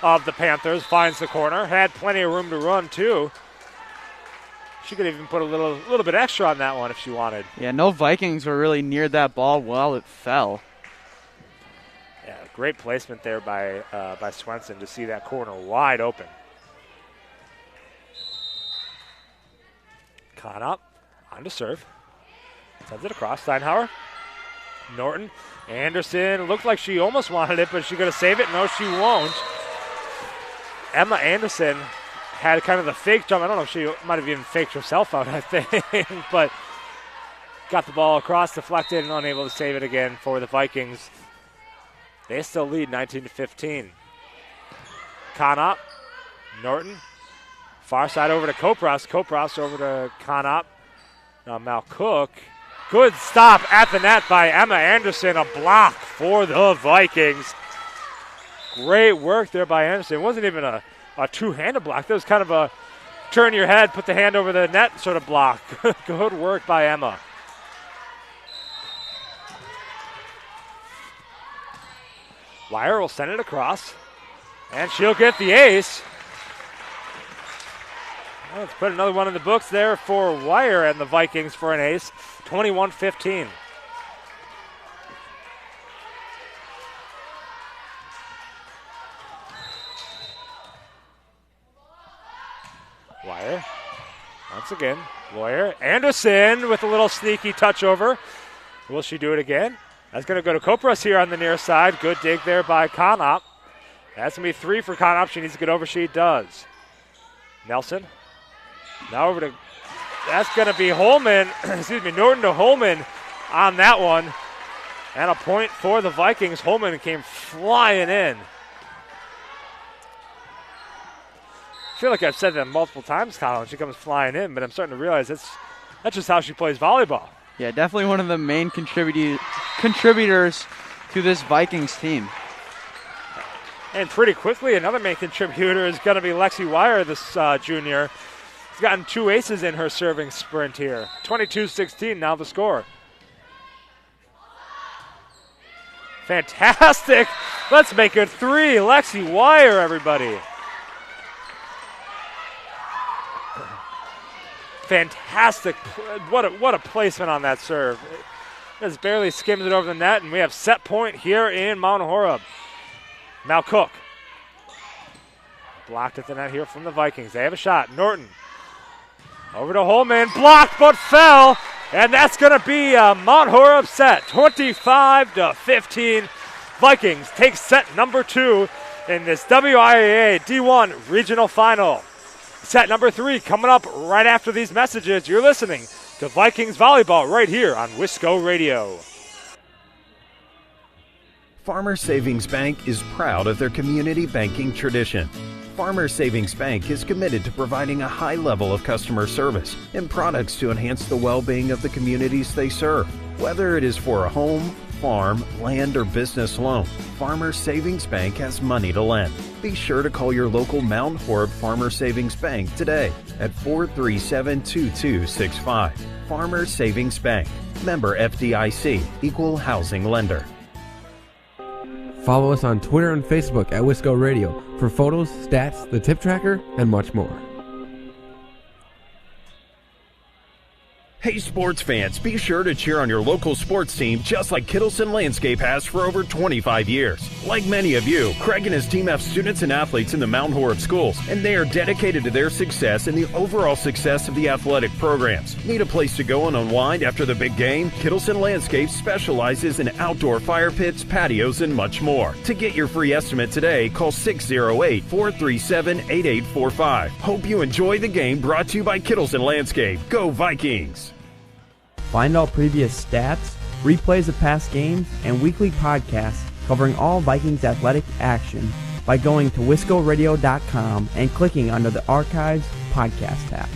of the Panthers. Finds the corner. Had plenty of room to run, too. She could even put a little bit extra on that one if she wanted. Yeah, no Vikings were really near that ball while it fell. Yeah, great placement there by Swenson to see that corner wide open. Conop on to serve. Sends it across. Steinhauer. Norton. Anderson. Looked like she almost wanted it, but she going to save it? No, she won't. Emma Anderson had kind of the fake jump. I don't know if she might have even faked herself out, I think. But got the ball across, deflected, and unable to save it again for the Vikings. They still lead 19-15. Conop. Norton. Far side over to Kopras. Kopras over to Conop. Now Mal Cook. Good stop at the net by Emma Anderson. A block for the Vikings. Great work there by Anderson. It wasn't even a two-handed block. That was kind of a turn your head, put the hand over the net sort of block. Good work by Emma. Wire will send it across. And she'll get the ace. Well, let's put another one in the books there for Wire and the Vikings for an ace. 21-15. Wire. Once again. Lawyer. Anderson with a little sneaky touch over. Will she do it again? That's going to go to Kopras here on the near side. Good dig there by Conop. That's going to be 3 for Conop. She needs to get over. She does. Nelson. Now over to, that's going to be Holman, Norton to Holman on that one. And a point for the Vikings. Holman came flying in. I feel like I've said that multiple times, Colin. She comes flying in, but I'm starting to realize that's just how she plays volleyball. Yeah, definitely one of the main contributors to this Vikings team. And pretty quickly, another main contributor is going to be Lexi Wire, this junior. She's gotten 2 aces in her serving sprint here. 22-16 now the score. Fantastic. Let's make it 3. Lexi Wire, everybody. Fantastic. What a placement on that serve. Just barely skims it over the net, and we have set point here in Mount Horeb. Now Cook. Blocked at the net here from the Vikings. They have a shot. Norton. Over to Holman. Blocked but fell. And that's going to be a Mount Horeb set. 25-15. Vikings take set number 2 in this WIAA D1 regional final. Set number 3 coming up right after these messages. You're listening to Vikings Volleyball right here on Wisco Radio. Farmers Savings Bank is proud of their community banking tradition. Farmers Savings Bank is committed to providing a high level of customer service and products to enhance the well-being of the communities they serve. Whether it is for a home, farm, land, or business loan, Farmers Savings Bank has money to lend. Be sure to call your local Mount Horeb Farmers Savings Bank today at 437-2265. Farmers Savings Bank. Member FDIC. Equal housing lender. Follow us on Twitter and Facebook at Wisco Radio for photos, stats, the tip tracker, and much more. Hey sports fans, be sure to cheer on your local sports team just like Kittleson Landscape has for over 25 years. Like many of you, Craig and his team have students and athletes in the Mount Horeb schools, and they are dedicated to their success and the overall success of the athletic programs. Need a place to go and unwind after the big game? Kittleson Landscape specializes in outdoor fire pits, patios, and much more. To get your free estimate today, call 608-437-8845. Hope you enjoy the game, brought to you by Kittleson Landscape. Go Vikings! Find all previous stats, replays of past games, and weekly podcasts covering all Vikings athletic action by going to wiscoradio.com and clicking under the Archives podcast tab.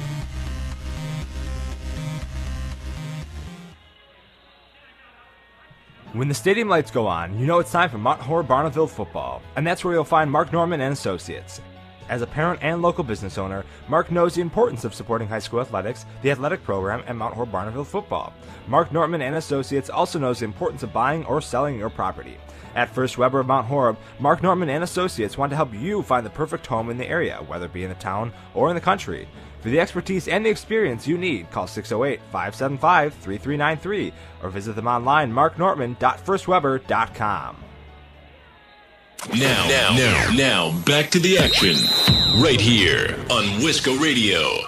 When the stadium lights go on, you know it's time for Mount Horeb Barneville football, and that's where you'll find Mark Norman and Associates. As a parent and local business owner, Mark knows the importance of supporting high school athletics, the athletic program, and Mount Horeb Barneville football. Mark Norman and Associates also knows the importance of buying or selling your property. At First Weber of Mount Horeb, Mark Norman and Associates want to help you find the perfect home in the area, whether it be in the town or in the country. For the expertise and the experience you need, call 608-575-3393 or visit them online, marknorman.firstweber.com. Now, back to the action, right here on Wisco Radio.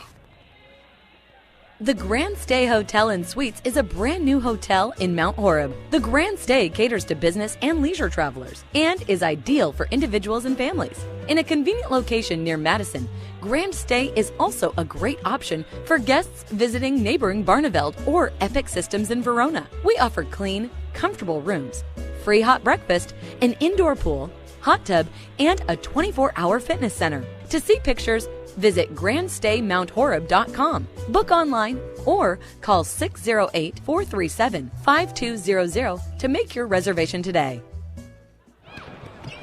The Grand Stay Hotel and Suites is a brand new hotel in Mount Horeb. The Grand Stay caters to business and leisure travelers and is ideal for individuals and families. In a convenient location near Madison, Grand Stay is also a great option for guests visiting neighboring Barneveld or Epic Systems in Verona. We offer clean, comfortable rooms, free hot breakfast, an indoor pool, hot tub, and a 24-hour fitness center. To see pictures, visit grandstaymount.horeb.com, book online, or call 608-437-5200 to make your reservation today.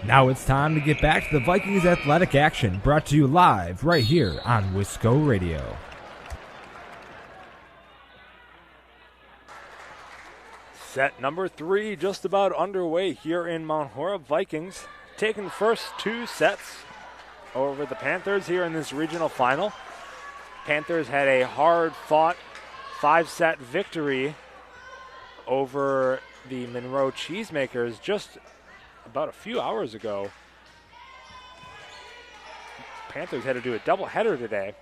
Now it's time to get back to the Vikings athletic action, brought to you live right here on Wisco Radio. Set number 3 just about underway here in Mount Horeb. Vikings taking the first 2 sets over the Panthers here in this regional final. Panthers had a hard-fought 5-set victory over the Monroe Cheesemakers just about a few hours ago. Panthers had to do a doubleheader today,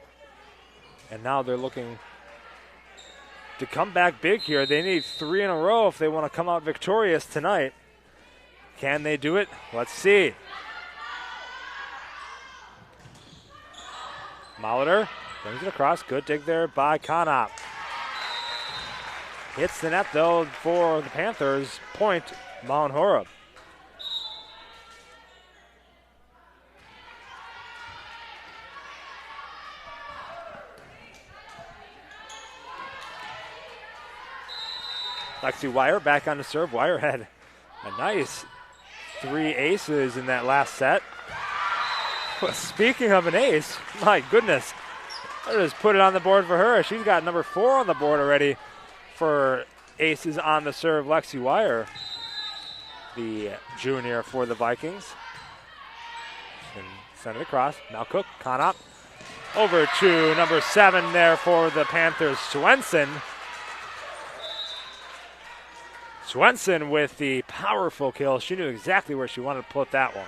and now they're looking to come back big here. They need 3 in a row if they want to come out victorious tonight. Can they do it? Let's see. Molitor brings it across. Good dig there by Conop. Hits the net, though, for the Panthers. Point, Mount Horeb. Lexi Wire back on the serve. Wire had a nice 3 aces in that last set. Well, speaking of an ace, my goodness, I just put it on the board for her. She's got number 4 on the board already for aces on the serve. Lexi Wire, the junior for the Vikings. And send it across. Now Cook, Conop. Over to number 7 there for the Panthers, Swenson. Swenson with the powerful kill. She knew exactly where she wanted to put that one.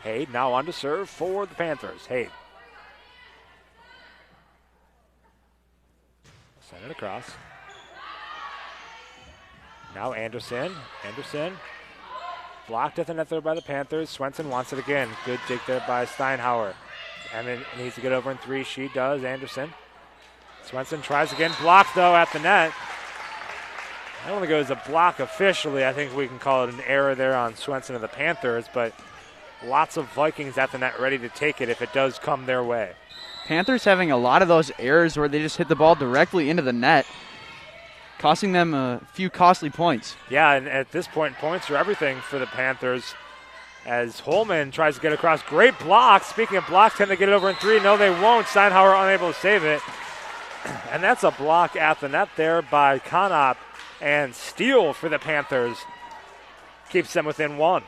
Haid now on to serve for the Panthers. Haid. Send it across. Now Anderson. Anderson. Blocked at the net there by the Panthers. Swenson wants it again. Good dig there by Steinhauer. Emmett needs to get over in 3. She does. Anderson. Swenson tries again. Blocked, though, at the net. I don't think it was a block officially. I think we can call it an error there on Swenson of the Panthers, but lots of Vikings at the net ready to take it if it does come their way. Panthers having a lot of those errors where they just hit the ball directly into the net, costing them a few costly points. Yeah, and at this point, points are everything for the Panthers as Holman tries to get across. Great block. Speaking of blocks, can they get it over in 3? No, they won't. Steinhauer unable to save it. And that's a block at the net there by Conop. And steal for the Panthers keeps them within 1.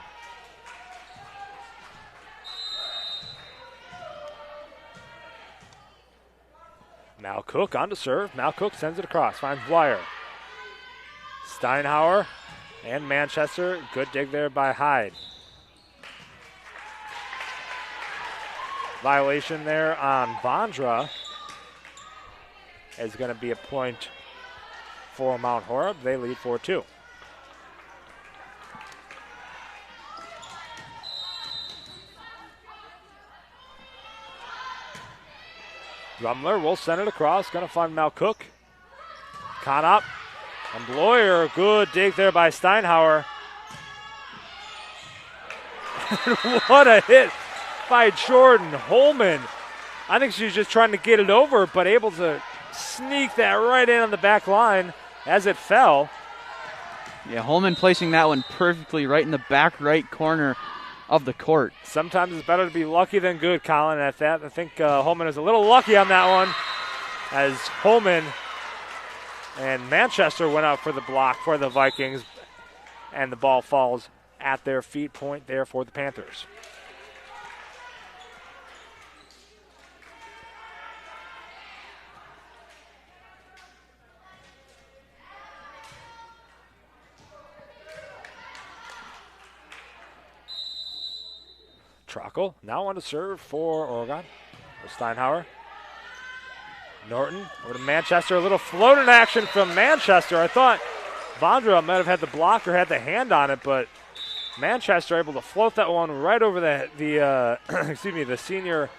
Mal Cook on to serve. Mal Cook sends it across, finds Dwyer. Steinhauer and Manchester. Good dig there by Hyde. Violation there on Vondra is going to be a point for Mount Horeb. They lead 4-2. Rumler will send it across. Going to find Mal Cook. Conop and Bloyer. Good dig there by Steinhauer. What a hit by Jordan Holman. I think she's just trying to get it over, but able to sneak that right in on the back line as it fell. Yeah, Holman placing that one perfectly right in the back right corner of the court. Sometimes it's better to be lucky than good, Colin, at that. I think Holman is a little lucky on that one, as Holman and Manchester went out for the block for the Vikings, and the ball falls at their feet. Point there for the Panthers. Trockle now on to serve for Oregon. For Steinhauer. Norton over to Manchester. A little floating action from Manchester. I thought Vondra might have had the block or had the hand on it, but Manchester able to float that one right over the the senior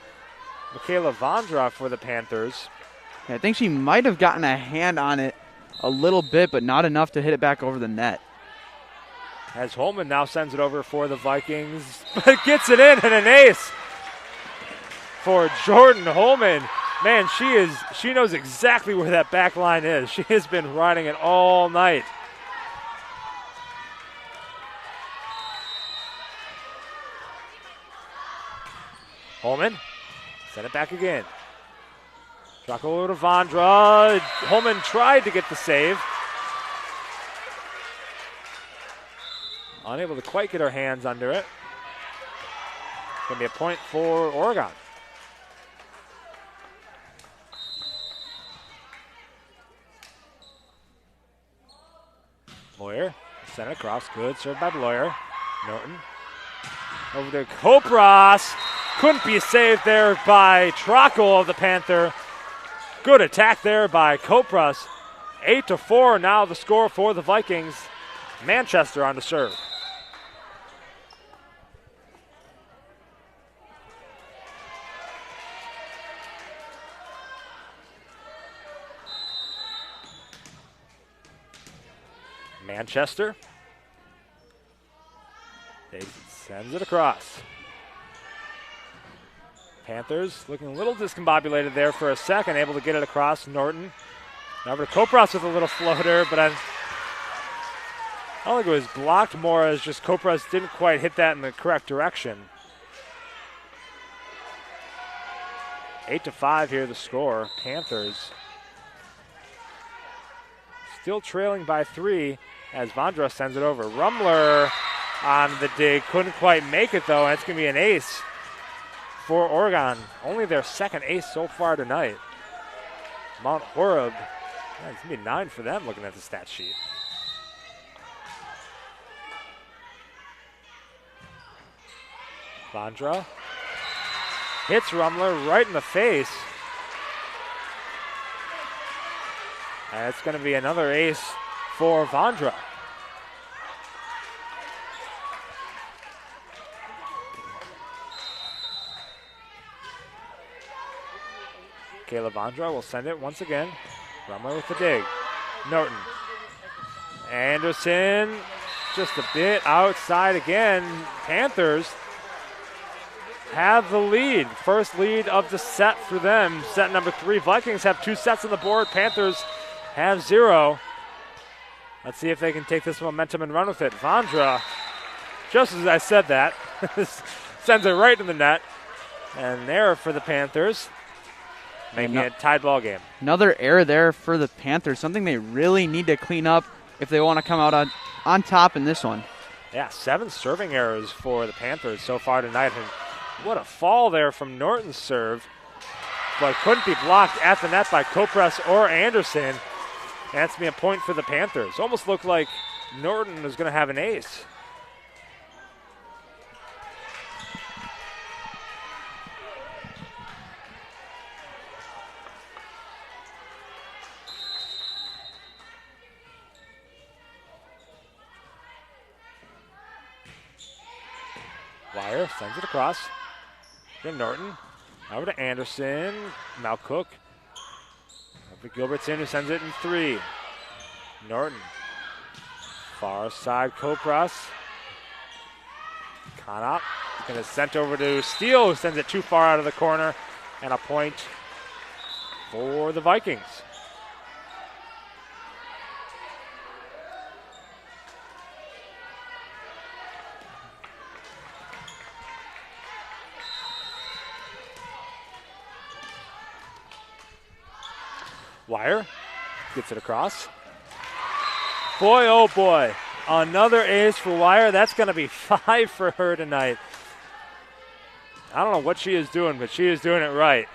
Michaela Vondra for the Panthers. Yeah, I think she might have gotten a hand on it a little bit, but not enough to hit it back over the net. As Holman now sends it over for the Vikings, but gets it in and an ace for Jordan Holman. Man, she knows exactly where that back line is. She has been riding it all night. Holman, send it back again. Truck over to Vondra. Holman tried to get the save. Unable to quite get her hands under it. Going to be a point for Oregon. Bloyer, sent it across. Good serve by Bloyer. Norton over to Kopras. Couldn't be saved there by Trockle of the Panther. Good attack there by Kopras. 8-4 now the score for the Vikings. Manchester on to serve. Manchester. They sends it across. Panthers looking a little discombobulated there for a second, able to get it across. Norton. Now over to Kopras with a little floater, but I don't think it was blocked more as just Kopras didn't quite hit that in the correct direction. 8-5 here the score. Panthers still trailing by 3 as Vondra sends it over. Rumler on the dig. Couldn't quite make it though, and it's going to be an ace for Oregon. Only their second ace so far tonight. Mount Horeb, it's going to be 9 for them looking at the stat sheet. Vondra hits Rumler right in the face. And it's going to be another ace for Vondra. Kayla Vondra will send it once again. Rumler with the dig. Norton. Anderson just a bit outside again. Panthers have the lead. First lead of the set for them. Set number 3. Vikings have 2 sets on the board. Panthers have 0. Let's see if they can take this momentum and run with it. Vondra, just as I said that, sends it right in the net. And an error for the Panthers, making it a tied ball game. Another error there for the Panthers, something they really need to clean up if they want to come out on top in this one. Yeah, 7 serving errors for the Panthers so far tonight. And what a fall there from Norton's serve. but couldn't be blocked at the net by Kopras or Anderson. That's going to be a point for the Panthers. Almost looked like Norton was going to have an ace. Wire sends it across to Norton. Over to Anderson. Malcook. Over to Gilbertson, who sends it in 3. Norton. Far side, Kopras. Conop is going to send over to Steele, who sends it too far out of the corner. And a point for the Vikings. Wire gets it across. Boy, oh boy. Another ace for Wire. That's going to be 5 for her tonight. I don't know what she is doing, but she is doing it right.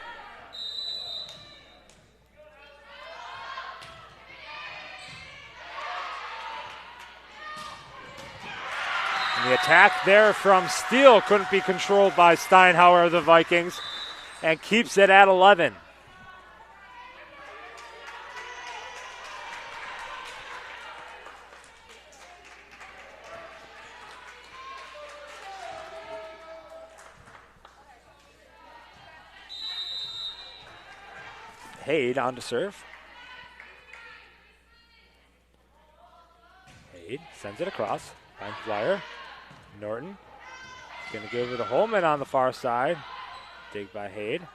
And the attack there from Steele couldn't be controlled by Steinhauer of the Vikings and keeps it at 11. Haid on to serve. Haid sends it across. Finds Wire. Norton is going to give it to Holman on the far side. Dig by Haid.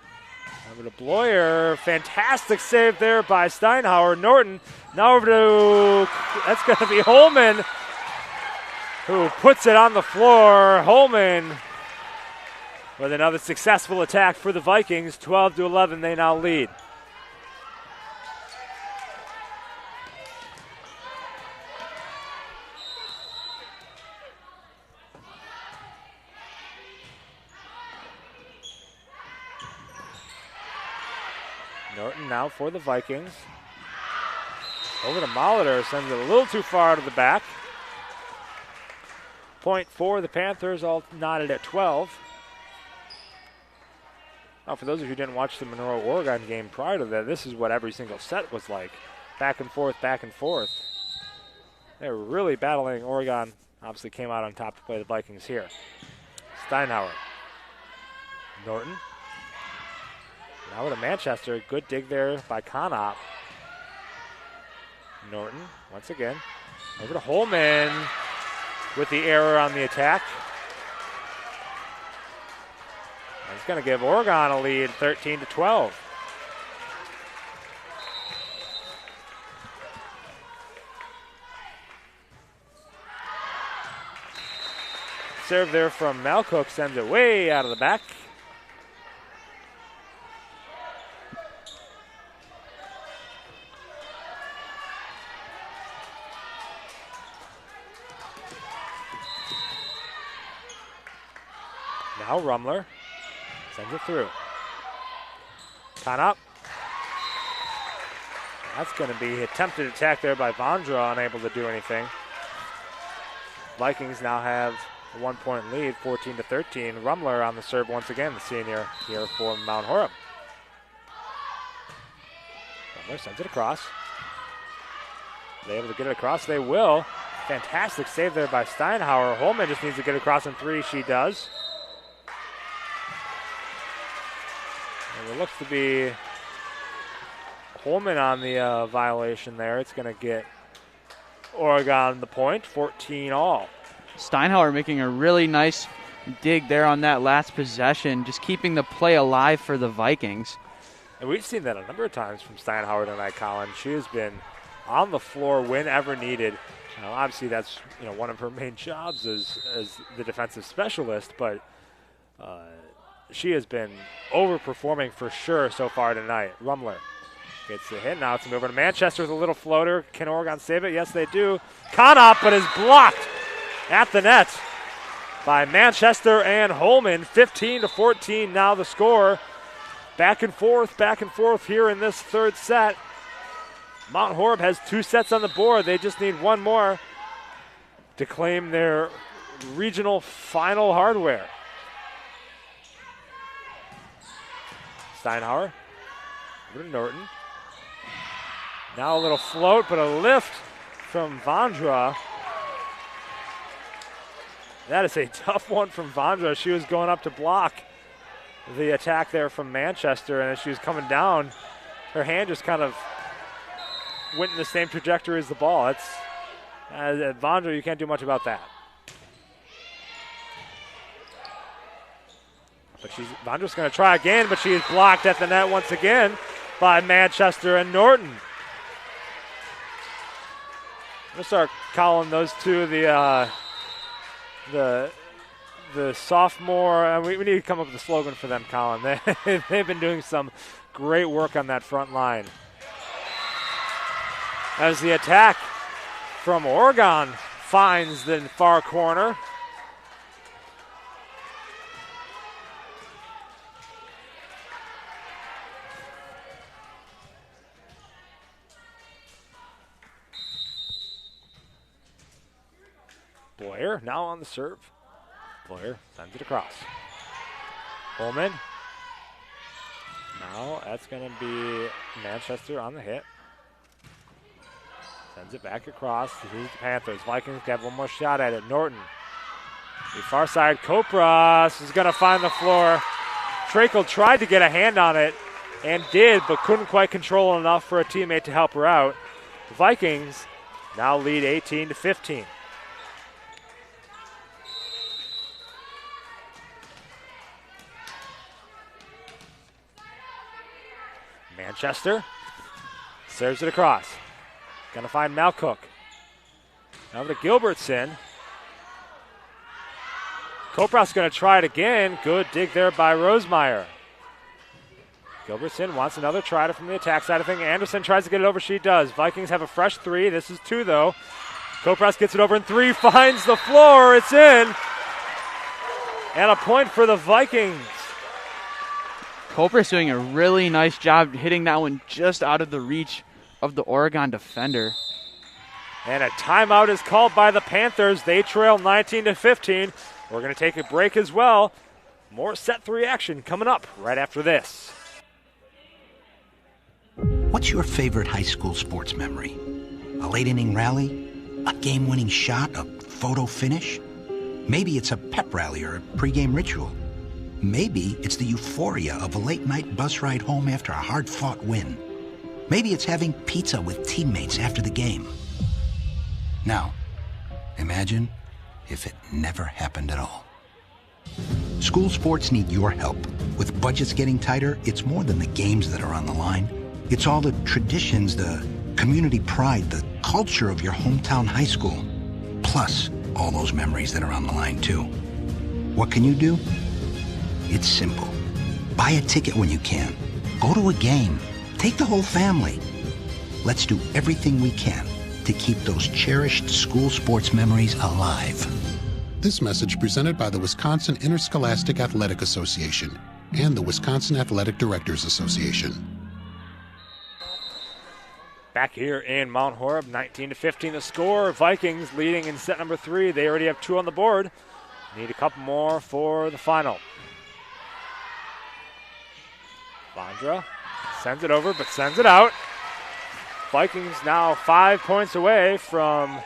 Over to Bloyer. Fantastic save there by Steinhauer. Norton now over to, that's going to be Holman, who puts it on the floor. Holman with another successful attack for the Vikings. 12-11, they now lead. Norton now for the Vikings. Over to Molitor, sends it a little too far out of the back. Point for the Panthers, all knotted at 12. Now, for those of you who didn't watch the Monroe-Oregon game prior to that, this is what every single set was like. Back and forth, back and forth. They were really battling. Oregon obviously came out on top to play the Vikings here. Steinhauer. Norton. Now with a Manchester, good dig there by Conop. Norton, once again, over to Holman with the error on the attack. He's going to give Oregon a lead, 13-12. Serve there from Malcook, sends it way out of the back. Now Rumler sends it through. Conop. That's going to be attempted attack there by Vondra, unable to do anything. Vikings now have a 1-point lead, 14-13. Rumler on the serve once again, the senior here for Mount Horeb. Rumler sends it across. They able to get it across? They will. Fantastic save there by Steinhauer. Holman just needs to get across in 3. She does. And it looks to be Holman on the violation there. It's going to get Oregon the point, 14 all. Steinhauer making a really nice dig there on that last possession, just keeping the play alive for the Vikings. And we've seen that a number of times from Steinhauer tonight, Colin. She has been on the floor whenever needed. Obviously, that's one of her main jobs as the defensive specialist, but she has been overperforming for sure so far tonight. Rumler gets the hit. Now it's over to Manchester with a little floater. Can Oregon save it? Yes, they do. Conop, but is blocked at the net by Manchester and Holman. 15-14 now the score. Back and forth here in this third set. Mount Horeb has 2 sets on the board. They just need one more to claim their regional final hardware. Steinhauer over to Norton. Now a little float, but a lift from Vondra. That is a tough one from Vondra. She was going up to block the attack there from Manchester, and as she was coming down, her hand just kind of went in the same trajectory as the ball. It's Vondra, you can't do much about that. But Vondra's going to try again, but she is blocked at the net once again by Manchester and Norton. I'm going to start calling those two the sophomore, and we need to come up with a slogan for them, Colin. They've been doing some great work on that front line. As the attack from Oregon finds the far corner. Boyer now on the serve. Boyer sends it across. Holman. Now that's going to be Manchester on the hit. Sends it back across. Here's the Panthers. Vikings have one more shot at it. Norton. The far side, Kopras is going to find the floor. Trakel tried to get a hand on it and did, but couldn't quite control enough for a teammate to help her out. The Vikings now lead 18-15. Manchester serves it across. Gonna find Malcook. Over to Gilbertson. Kopras gonna try it again. Good dig there by Rosemeyer. Gilbertson wants another try from the attack side of things. Anderson tries to get it over. She does. Vikings have a fresh 3. This is 2 though. Kopras gets it over in 3. Finds the floor. It's in. And a point for the Vikings. Kopras doing a really nice job hitting that one just out of the reach of the Oregon defender. And a timeout is called by the Panthers. They trail 19-15. We're going to take a break as well. More set 3 action coming up right after this. What's your favorite high school sports memory? A late inning rally? A game-winning shot? A photo finish? Maybe it's a pep rally or a pregame ritual. Maybe it's the euphoria of a late-night bus ride home after a hard-fought win. Maybe it's having pizza with teammates after the game. Now, imagine if it never happened at all. School sports need your help. With budgets getting tighter, it's more than the games that are on the line. It's all the traditions, the community pride, the culture of your hometown high school. Plus, all those memories that are on the line, too. What can you do? It's simple. Buy a ticket when you can. Go to a game. Take the whole family. Let's do everything we can to keep those cherished school sports memories alive. This message presented by the Wisconsin Interscholastic Athletic Association and the Wisconsin Athletic Directors Association. Back here in Mount Horeb, 19-15 the score. Vikings leading in set number 3. They already have 2 on the board. Need a couple more for the final. Vondra sends it over, but sends it out. Vikings now 5 points away from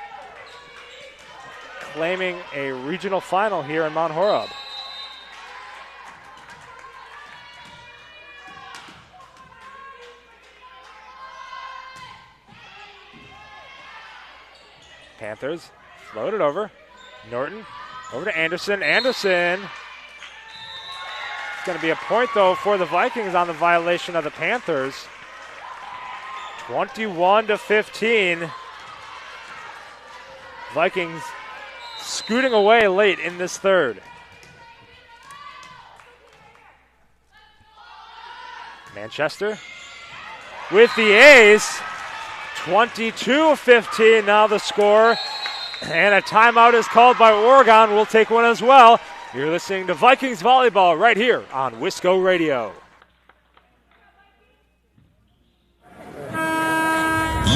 claiming a regional final here in Mount Horeb. Panthers float it over. Norton over to Anderson. Anderson. It's going to be a point, though, for the Vikings on the violation of the Panthers. 21-15. Vikings scooting away late in this third. Manchester with the ace. 22-15 now the score. And a timeout is called by Oregon. We'll take one as well. You're listening to Vikings Volleyball right here on Wisco Radio.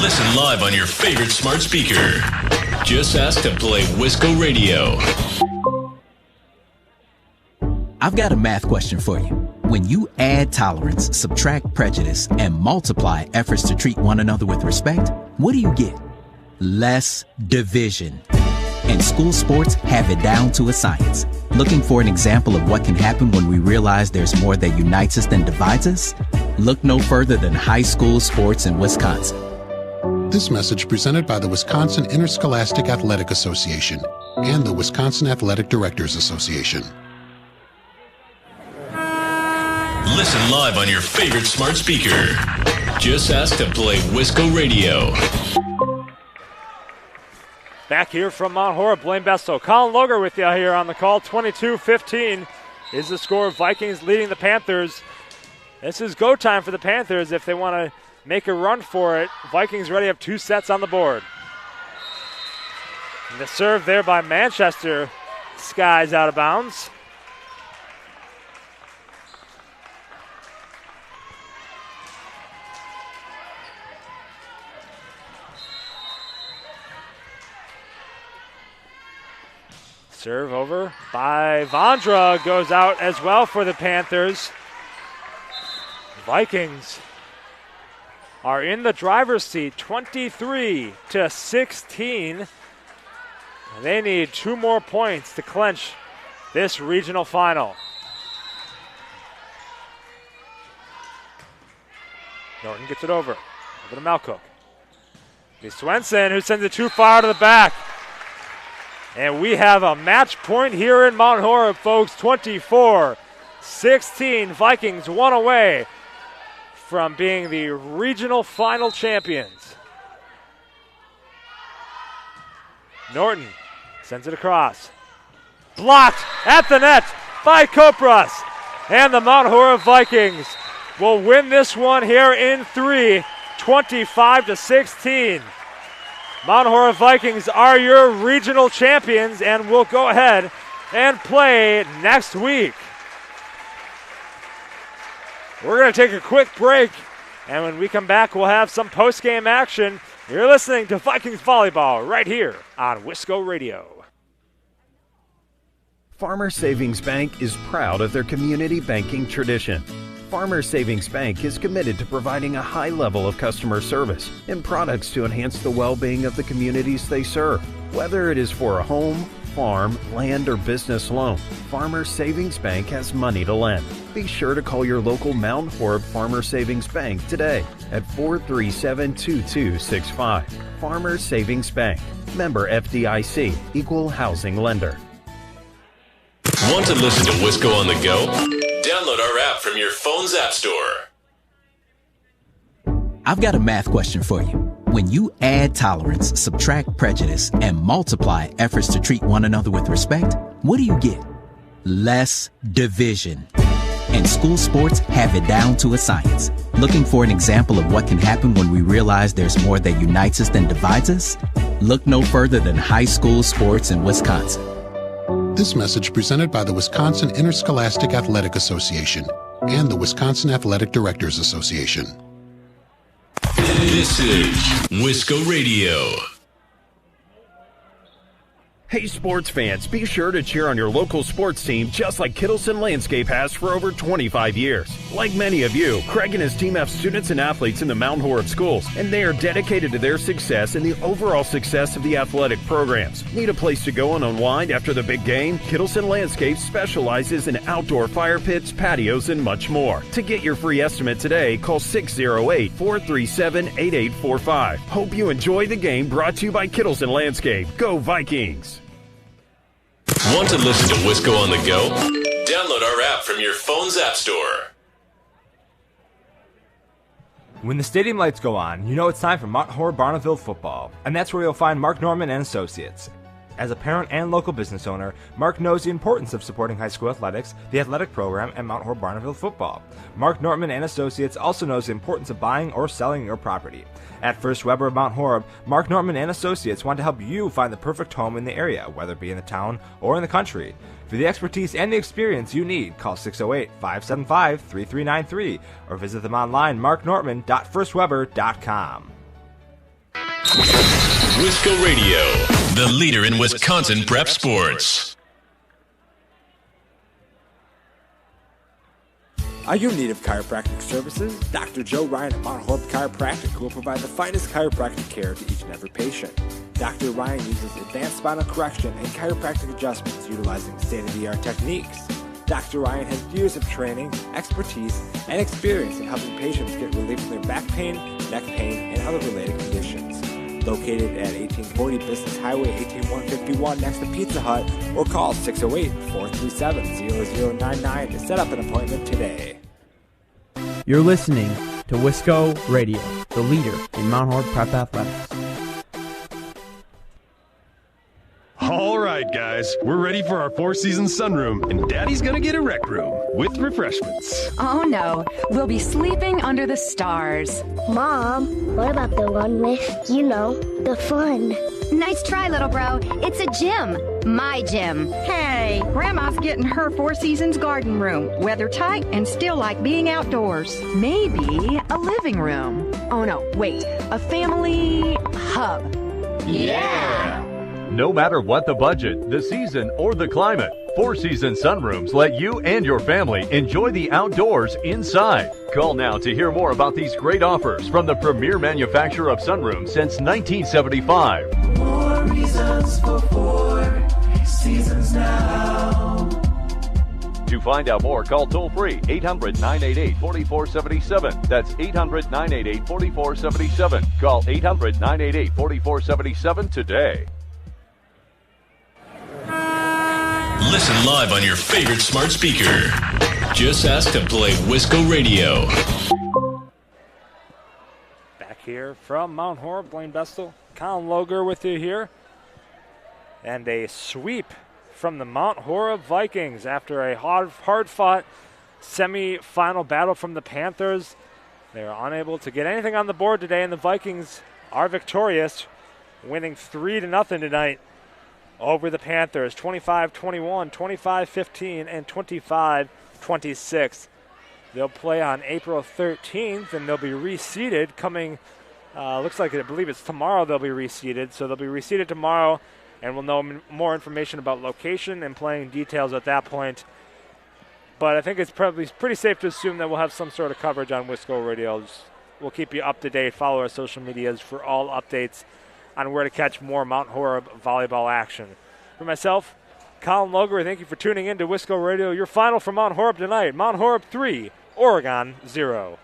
Listen live on your favorite smart speaker. Just ask to play Wisco Radio. I've got a math question for you. When you add tolerance, subtract prejudice, and multiply efforts to treat one another with respect, what do you get? Less division. And school sports have it down to a science. Looking for an example of what can happen when we realize there's more that unites us than divides us? Look no further than high school sports in Wisconsin. This message presented by the Wisconsin Interscholastic Athletic Association and the Wisconsin Athletic Directors Association. Listen live on your favorite smart speaker. Just ask to play Wisco Radio. Back here from Mount Horeb, Blaine Besto. Colin Loger with you here on the call. 22-15 is the score. Vikings leading the Panthers. This is go time for the Panthers if they want to make a run for it. Vikings already have 2 sets on the board. And the serve there by Manchester. Skies out of bounds. Serve over by Vondra goes out as well for the Panthers. Vikings are in the driver's seat, 23-16. They need 2 more points to clinch this regional final. Norton gets it over to Malcook. It's Swenson who sends it too far to the back. And we have a match point here in Mount Horeb, folks. 24-16. Vikings 1 away from being the regional final champions. Norton sends it across. Blocked at the net by Kopras. And the Mount Horeb Vikings will win this one here in 3, 25-16. Mount Horeb Vikings are your regional champions and will go ahead and play next week. We're going to take a quick break, and when we come back, we'll have some post-game action. You're listening to Vikings Volleyball right here on Wisco Radio. Farmers Savings Bank is proud of their community banking tradition. Farmers Savings Bank is committed to providing a high level of customer service and products to enhance the well-being of the communities they serve. Whether it is for a home, farm, land, or business loan, Farmers Savings Bank has money to lend. Be sure to call your local Mount Horeb Farmers Savings Bank today at 437-2265. Farmers Savings Bank. Member FDIC. Equal housing lender. Want to listen to Wisco on the go? Download our app from your phone's app store. I've got a math question for you. When you add tolerance, subtract prejudice, and multiply efforts to treat one another with respect, what do you get? Less division. And school sports have it down to a science. Looking for an example of what can happen when we realize there's more that unites us than divides us? Look no further than high school sports in Wisconsin. This message presented by the Wisconsin Interscholastic Athletic Association and the Wisconsin Athletic Directors Association. This is Wisco Radio. Hey sports fans, be sure to cheer on your local sports team just like Kittleson Landscape has for over 25 years. Like many of you, Craig and his team have students and athletes in the Mount Horeb schools, and they are dedicated to their success and the overall success of the athletic programs. Need a place to go and unwind after the big game? Kittleson Landscape specializes in outdoor fire pits, patios, and much more. To get your free estimate today, call 608-437-8845. Hope you enjoy the game, brought to you by Kittleson Landscape. Go Vikings! Want to listen to Wisco on the go? Download our app from your phone's app store. When the stadium lights go on, you know it's time for Mount Horeb Barneville football, and that's where you'll find Mark Norman and Associates. As a parent and local business owner, Mark knows the importance of supporting high school athletics, the athletic program, and Mount Horeb Barneville football. Mark Norman and Associates also knows the importance of buying or selling your property. At First Weber of Mount Horeb, Mark Norman and Associates want to help you find the perfect home in the area, whether it be in the town or in the country. For the expertise and the experience you need, call 608-575-3393 or visit them online, marknorman.firstweber.com. Wisco Radio, the leader in Wisconsin prep sports. Are you in need of chiropractic services? Dr. Joe Ryan at Mount Horeb Chiropractic will provide the finest chiropractic care to each and every patient. Dr. Ryan uses advanced spinal correction and chiropractic adjustments utilizing state-of-the-art techniques. Dr. Ryan has years of training, expertise, and experience in helping patients get relief from their back pain, neck pain, and other related conditions. Located at 1840 Business Highway 18151 next to Pizza Hut, or call 608-437-0099 to set up an appointment today. You're listening to Wisco Radio, the leader in Mount Horeb Prep Athletics. All right, guys, we're ready for our four-season sunroom, and Daddy's gonna get a rec room with refreshments. Oh no, we'll be sleeping under the stars. Mom, what about the one with, the fun? Nice try, little bro. It's a gym. My gym. Hey, Grandma's getting her Four Seasons garden room. Weather tight and still like being outdoors. Maybe a living room. Oh no, wait, a family hub. Yeah! No matter what the budget, the season, or the climate, Four Seasons Sunrooms let you and your family enjoy the outdoors inside. Call now to hear more about these great offers from the premier manufacturer of sunrooms since 1975. More reasons for Four Seasons now. To find out more, call toll-free 800-988-4477. That's 800-988-4477. Call 800-988-4477 today. Listen live on your favorite smart speaker. Just ask to play Wisco Radio. Back here from Mount Horeb, Blaine Bestel, Colin Loger with you here. And a sweep from the Mount Horeb Vikings after a hard-fought semi-final battle from the Panthers. They're unable to get anything on the board today, and the Vikings are victorious, winning 3-0 tonight over the Panthers, 25-21, 25-15, and 25-26. They'll play on April 13th, and they'll be reseeded coming, looks like I believe it's tomorrow they'll be reseeded. So they'll be reseeded tomorrow, and we'll know more information about location and playing details at that point. But I think it's probably pretty safe to assume that we'll have some sort of coverage on Wisco Radio. We'll keep you up to date. Follow our social medias for all updates on where to catch more Mount Horeb volleyball action. For myself, Colin Loger, thank you for tuning in to Wisco Radio. Your final from Mount Horeb tonight, Mount Horeb 3, Oregon 0.